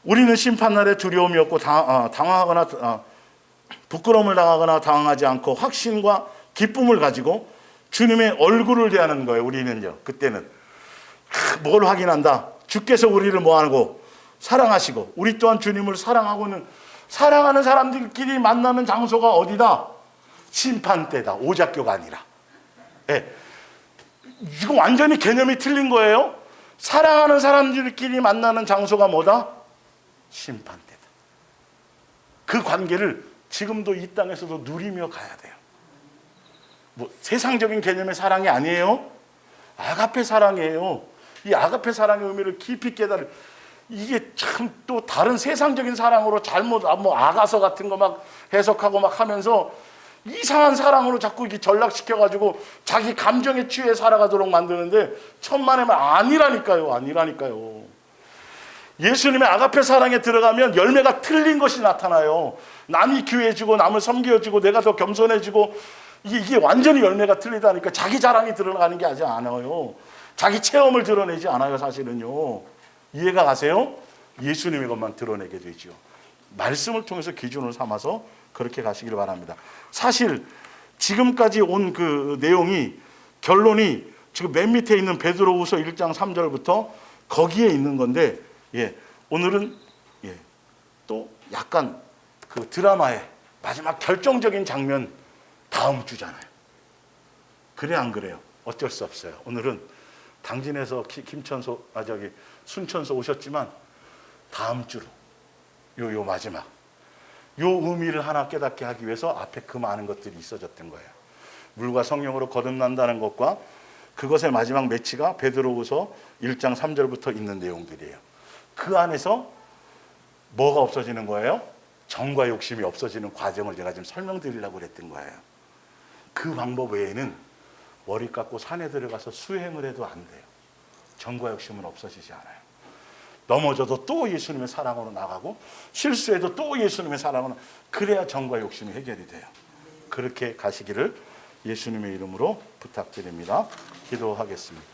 우리는 심판날에 두려움이 없고 당황하거나 부끄러움을 당하거나 당황하지 않고 확신과 기쁨을 가지고 주님의 얼굴을 대하는 거예요. 우리는요. 그때는 뭘 확인한다. 주께서 우리를 뭐하고 사랑하시고 우리 또한 주님을 사랑하고는 사랑하는 사람들끼리 만나는 장소가 어디다? 심판대다. 오작교가 아니라. 예. 이거 완전히 개념이 틀린 거예요. 사랑하는 사람들끼리 만나는 장소가 뭐다? 심판대다. 그 관계를 지금도 이 땅에서도 누리며 가야 돼요. 뭐 세상적인 개념의 사랑이 아니에요. 아가페 사랑이에요. 이 아가페 사랑의 의미를 깊이 깨달을 이게 참 또 다른 세상적인 사랑으로 잘못 뭐 아가서 같은 거 막 해석하고 막 하면서 이상한 사랑으로 자꾸 이렇게 전락시켜가지고 자기 감정에 취해 살아가도록 만드는데 천만의 말 아니라니까요. 예수님의 아가페 사랑에 들어가면 열매가 틀린 것이 나타나요. 남이 귀해지고 남을 섬겨주고 내가 더 겸손해지고 이게 완전히 열매가 틀리다니까. 자기 자랑이 드러나는 게 아직 않아요. 자기 체험을 드러내지 않아요. 사실은요. 이해가 가세요? 예수님의 것만 드러내게 되죠. 말씀을 통해서 기준을 삼아서 그렇게 가시길 바랍니다. 사실 지금까지 온 그 내용이 결론이 지금 맨 밑에 있는 베드로후서 1장 3절부터 거기에 있는 건데, 예, 오늘은 예, 또 약간 그 드라마의 마지막 결정적인 장면 다음 주잖아요. 그래 안 그래요? 어쩔 수 없어요. 오늘은 당진에서 순천서 오셨지만 다음 주로 요 마지막 요 의미를 하나 깨닫게 하기 위해서 앞에 그 많은 것들이 있어졌던 거예요. 물과 성령으로 거듭난다는 것과 그것의 마지막 매치가 베드로후서 1장 3절부터 있는 내용들이에요. 그 안에서 뭐가 없어지는 거예요? 정과 욕심이 없어지는 과정을 제가 지금 설명드리려고 그랬던 거예요. 그 방법 외에는 머리 깎고 산에 들어가서 수행을 해도 안 돼요. 정과 욕심은 없어지지 않아요. 넘어져도 또 예수님의 사랑으로 나가고 실수해도 또 예수님의 사랑으로 그래야 정과 욕심이 해결이 돼요. 그렇게 가시기를 예수님의 이름으로 부탁드립니다. 기도하겠습니다.